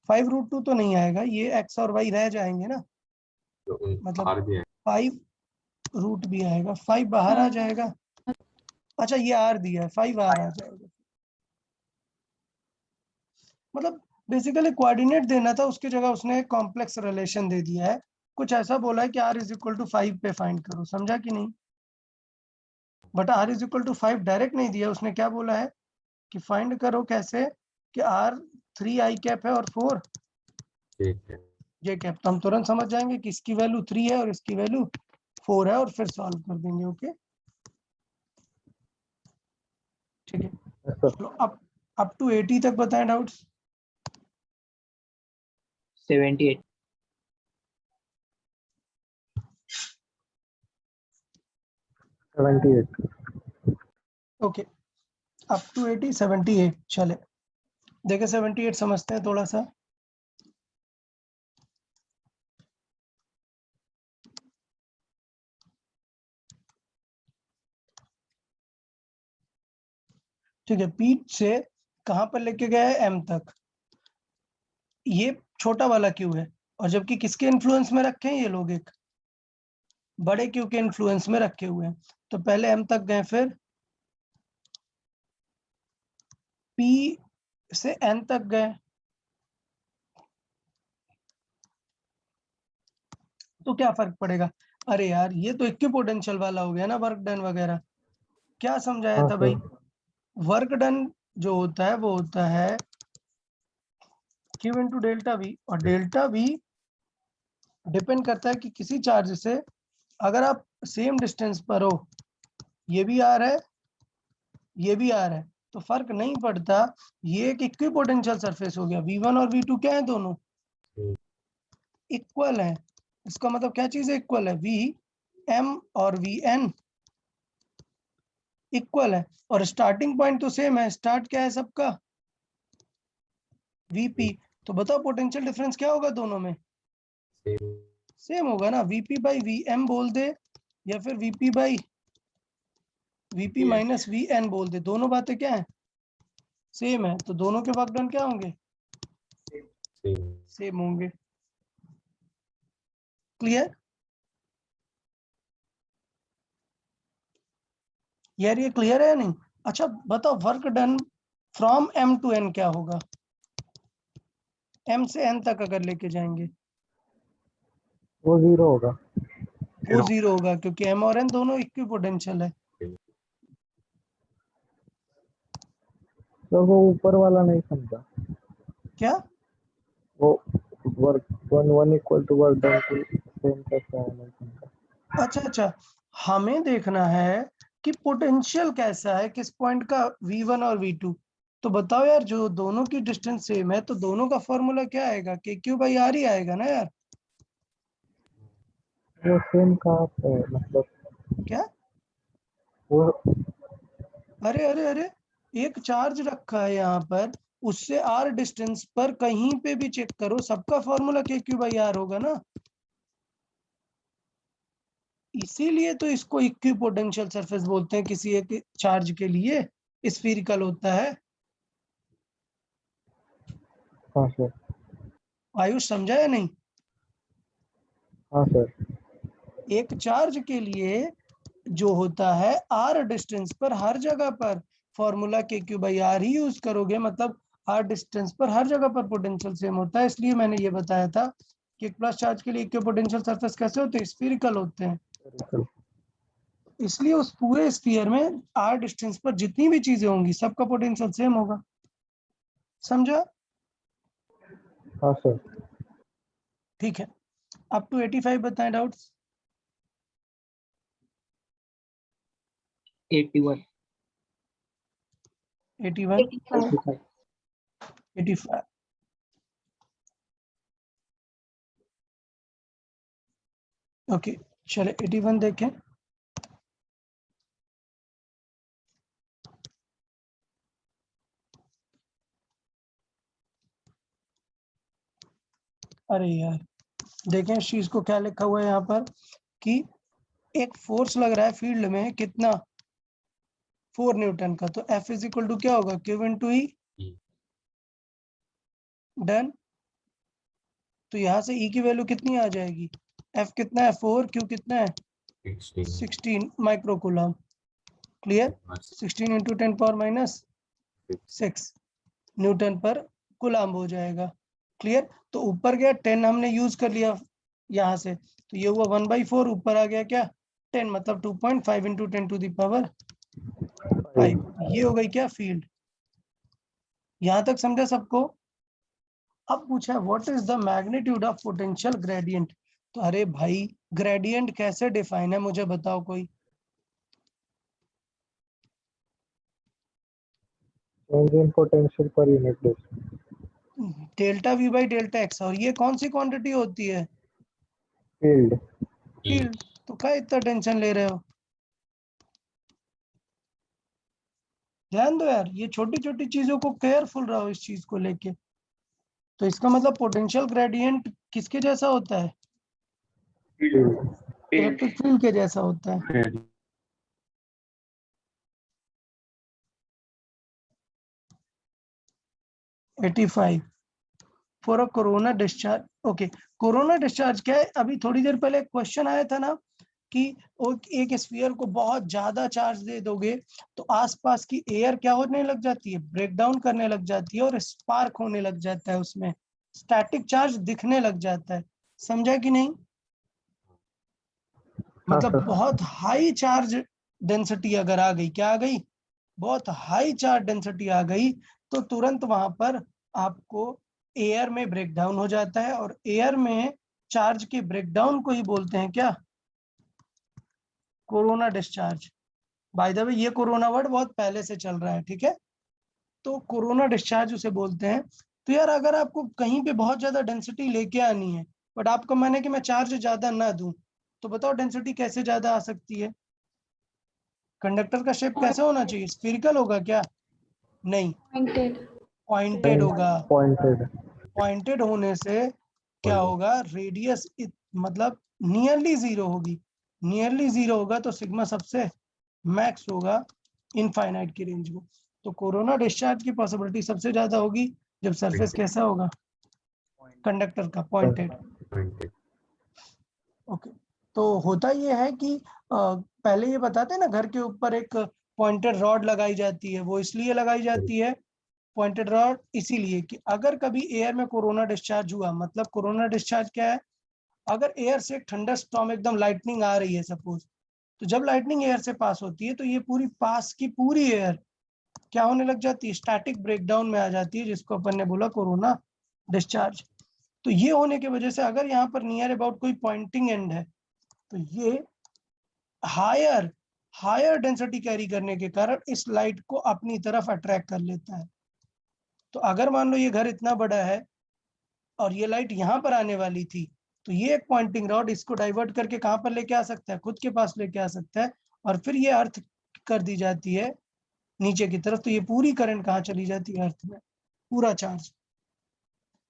5√2 तो नहीं आएगा, ये x और y रह जाएंगे ना, मतलब 5 रूट भी आएगा, 5 बाहर आ जाएगा। अच्छा ये r दिया है, 5 बाहर आ जाएगा। मतलब बेसिकली कोऑर्डिनेट देना था, उसकी जगह उसने एक कॉम्प्लेक्स रिलेशन दे दिया है। कुछ ऐसा बोला है कि r = 5 पे फाइंड करो, समझा कि नहीं। बट r = 5 डायरेक्ट नहीं दिया, उसने क्या बोला है कि फाइंड करो कैसे, कि r 3i कैप है और 4 j कैप। तो हम तुरंत समझ जाएंगे कि इसकी वैल्यू 3 है और इसकी वैल्यू 4 है, और फिर सॉल्व कर देंगे। ओके ठीक है, चलो अप टू 80 तक बताएं डाउट्स। 78. ओके अप टू 80, 78 चले, देखे 78 समझते हैं थोड़ा सा। ठीक है, पी से कहां पर लेके गया है, m तक, ये छोटा वाला क्यू है, और जबकि किसके इन्फ्लुएंस में रखे हैं ये लोग, एक बड़े क्यू के इन्फ्लुएंस में रखे हुए हैं। तो पहले m तक गए, फिर p से n तक गए, तो क्या फर्क पड़ेगा। अरे यार ये तो इक्विपोटेंशियल वाला हो गया ना, वर्क डन वगैरह। क्या समझाया था भाई, वर्क डन जो होता है वो होता है Q × डेल्टा V, और डेल्टा V डिपेंड करता है कि किसी चार्ज से अगर आप सेम डिस्टेंस पर हो, ये भी आ रहा है, ये भी आ रहा है, तो फर्क नहीं पड़ता। ये एक इक्विपोटेंशियल सरफेस हो गया। V1 और V2 क्या है, दोनों इक्वल है। इसका मतलब क्या चीज है, इक्वल है, Vm और Vn इक्वल है, और स्टार्टिंग पॉइंट तो सेम है। स्टार्ट क्या है सबका, Vp। तो बताओ पोटेंशियल डिफरेंस क्या होगा दोनों में, सेम होगा ना। Vp/Vm बोल दे, या फिर Vp - Vn बोल दे, दोनों बातें क्या है, सेम है। तो दोनों के वर्क डन क्या होंगे, सेम होंगे। क्लियर यार, ये क्लियर है या नहीं। अच्छा बताओ, work done from m to n क्या होगा, m से n तक अगर लेके जाएंगे वो 0 होगा। वो 0 होगा, क्योंकि m और n दोनों इक्विपोटेंशियल है। तो वो ऊपर वाला नहीं समझा, क्या, वो work 1 = work done to same कैसा है, नहीं समझा। अच्छा हमें देखना है कि पोटेंशियल कैसा है किस पॉइंट का, V1 और V2। तो बताओ यार, जो दोनों की डिस्टेंस सेम है तो दोनों का फॉर्मूला क्या आएगा, KQ/R ही आएगा ना यार। वो सेम कहाँ पे है, मतलब क्या, वो अरे अरे अरे, एक चार्ज रखा है यहाँ पर, उससे R डिस्टेंस पर कहीं पे भी चेक करो, सबका फॉर्मूला KQ/R होगा ना। इसीलिए तो इसको इक्विपोटेंशियल सरफेस बोलते हैं किसी एक चार्ज के लिए। स्फीरिकल होता है। हाँ सर। आयुष समझा या नहीं? हाँ सर। एक चार्ज के लिए जो होता है r डिस्टेंस पर हर जगह पर फॉर्मूला Q/r ही यूज करोगे, मतलब r डिस्टेंस पर हर जगह पर पोटेंशियल सेम होता है। इसलिए मैंने ये बताया था कि एक प्लस चार्ज के लिए इक्विपोटेंशियल सरफेस कैसे होते हैं, स्फीरिकल होते हैं। इसलिए उस पूरे स्फीयर में r डिस्टेंस पर जितनी भी चीजें होंगी सबका पोटेंशियल सेम होगा। समझा? हाँ सर। ठीक है, अप टू 85 बताएं डाउट्स। 81. 81 85. 85 ओके, चले 81 देखें। अरे यार देखें इस चीज को क्या लिखा हुआ है यहाँ पर कि एक फोर्स लग रहा है फील्ड में, कितना 4 न्यूटन का, तो F इज इक्वल टू क्या होगा, Q इंटू ई। डन। तो यहाँ से E की वैल्यू कितनी आ जाएगी, F कितना है 4, Q कितना है 16 microcoulomb. Clear? 16 into 10 power minus 6 Newton पर कूलम्ब हो जाएगा। क्लियर? तो ऊपर गया 10 हमने यूज कर लिया यहाँ से, तो ये हुआ 1/4, ऊपर आ गया क्या 10, मतलब 2.5 इंटू 10 टू द पावर 5। ये हो गई क्या फील्ड। यहाँ तक समझा सबको? अब पूछा है what is the magnitude of potential gradient. तो अरे भाई ग्रेडियंट कैसे डिफाइन है, मुझे बताओ कोई। Change in potential per unit distance. Delta V by delta x, और ये कौन सी क्वांटिटी होती है, फील्ड। फील्ड। तो क्या इतना टेंशन ले रहे हो, ध्यान दो यार, ये छोटी छोटी चीजों को केयरफुल रहो इस चीज को लेके। तो इसका मतलब पोटेंशियल ग्रेडियंट किसके जैसा होता है, इलेक्ट्रिक फील्ड के जैसा होता है। 85 for a corona discharge. Okay, corona discharge क्या है, अभी थोड़ी देर पहले क्वेश्चन आया था ना कि एक स्फीयर को बहुत ज्यादा चार्ज दे दोगे तो आसपास की एयर क्या होने लग जाती है, ब्रेक डाउन करने लग जाती है और स्पार्क होने लग जाता है, उसमें स्टैटिक चार्ज दिखने लग जाता है। समझा कि नहीं? हाँ मतलब सर। बहुत हाई चार्ज डेंसिटी अगर आ गई, क्या आ गई, बहुत हाई चार्ज डेंसिटी आ गई, तो तुरंत वहां पर आपको एयर में ब्रेक डाउन हो जाता है, और एयर में चार्ज के ब्रेक डाउन को ही बोलते हैं क्या, corona discharge. By the way ये कोरोना वर्ड बहुत पहले से चल रहा है, ठीक है। तो कोरोना डिस्चार्ज उसे बोलते हैं। तो यार अगर आपको कहीं पे बहुत ज्यादा डेंसिटी लेके आनी है, बट आपका मन है कि मैं चार्ज ज्यादा ना दूं, तो बताओ डेंसिटी कैसे ज्यादा आ सकती है। कंडक्टर का शेप कैसा होना चाहिए, स्फीरिकल होगा क्या, नहीं, Pointed. पॉइंटेड होगा। पॉइंटेड। पॉइंटेड होने से क्या होगा, रेडियस मतलब नियरली जीरो होगी। नियरली जीरो होगा तो सिग्मा सबसे मैक्स होगा इनफाइनाइट की रेंज में। तो कोरोना डिस्चार्ज की पॉसिबिलिटी सबसे ज्यादा होगी जब सरफेस कैसा होगा, कंडक्टर का पॉइंटेड। ओके, तो होता ये है कि पहले ये बताते हैं ना, घर के ऊपर एक पॉइंटेड रॉड लगाई जाती है, वो इसलिए लगाई जाती है पॉइंटेड रॉड, इसीलिए कि अगर कभी एयर में कोरोना डिस्चार्ज हुआ, मतलब कोरोना डिस्चार्ज क्या है, अगर एयर से एक ठंडा स्टॉर्म, एकदम लाइटनिंग आ रही है सपोज, तो जब लाइटनिंग एयर से पास होती है तो ये पूरी पास की पूरी एयर क्या होने लग जाती है, स्टैटिक ब्रेकडाउन में आ जाती है, जिसको अपन ने बोला कोरोना डिस्चार्ज। तो ये होने की वजह से अगर यहाँ पर नियर अबाउट कोई पॉइंटिंग एंड है, तो ये हायर हायर डेंसिटी कैरी करने के कारण इस लाइट को अपनी तरफ अट्रैक्ट कर लेता है। तो अगर मान लो ये घर इतना बड़ा है और ये लाइट यहाँ पर आने वाली थी, तो ये एक पॉइंटिंग रॉड इसको डाइवर्ट करके कहाँ पर लेके आ सकता है, खुद के पास लेके आ सकता है, और फिर ये अर्थ कर दी जाती है नीचे की तरफ, तो ये पूरी करंट कहाँ चली जाती है, अर्थ में, पूरा चार्ज।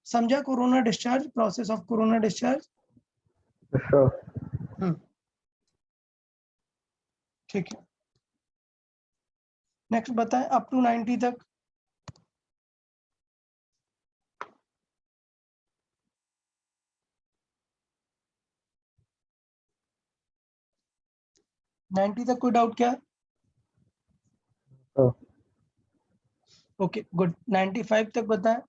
समझा corona discharge, process of corona discharge? ठीक है। नेक्स्ट बताएं अप टू 90 तक। नाइन्टी तक कोई डाउट क्या है? हाँ। Okay good. 95 तक बताएं।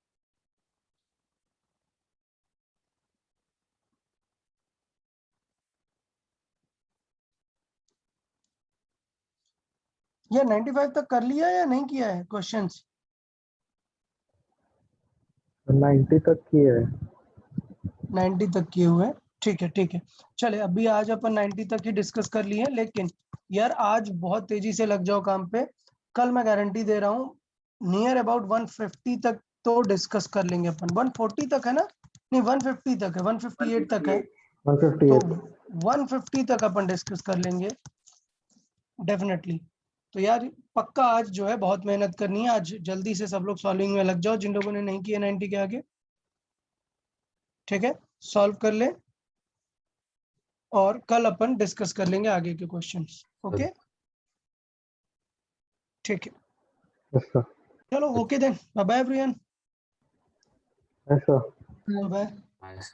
या 95 तक कर लिया या नहीं किया है क्वेश्चंस? 90 तक की है। 90 तक किए हुए हैं, ठीक है ठीक है। चले अभी आज अपन 90 तक ही डिस्कस कर लिए हैं, लेकिन यार आज बहुत तेजी से लग जाओ काम पे। कल मैं गारंटी दे रहा हूँ नियर अबाउट 150 तक तो डिस्कस कर लेंगे अपन। 140 तक है ना? नहीं 150 तक है, 158 तक है, तो 158। 150 तक अपन डिस्कस कर लेंगे डेफिनेटली। तो यार पक्का आज जो है बहुत मेहनत करनी है। आज जल्दी से सब लोग सॉल्विंग में लग जाओ जिन लोगों ने नहीं किया 90 के आगे, ठीक है? सॉल्व कर ले और कल अपन डिस्कस कर लेंगे आगे के क्वेश्चंस। ओके ठीक है, यस सर। चलो okay then, bye bye everyone, yes sir. Bye bye. Nice.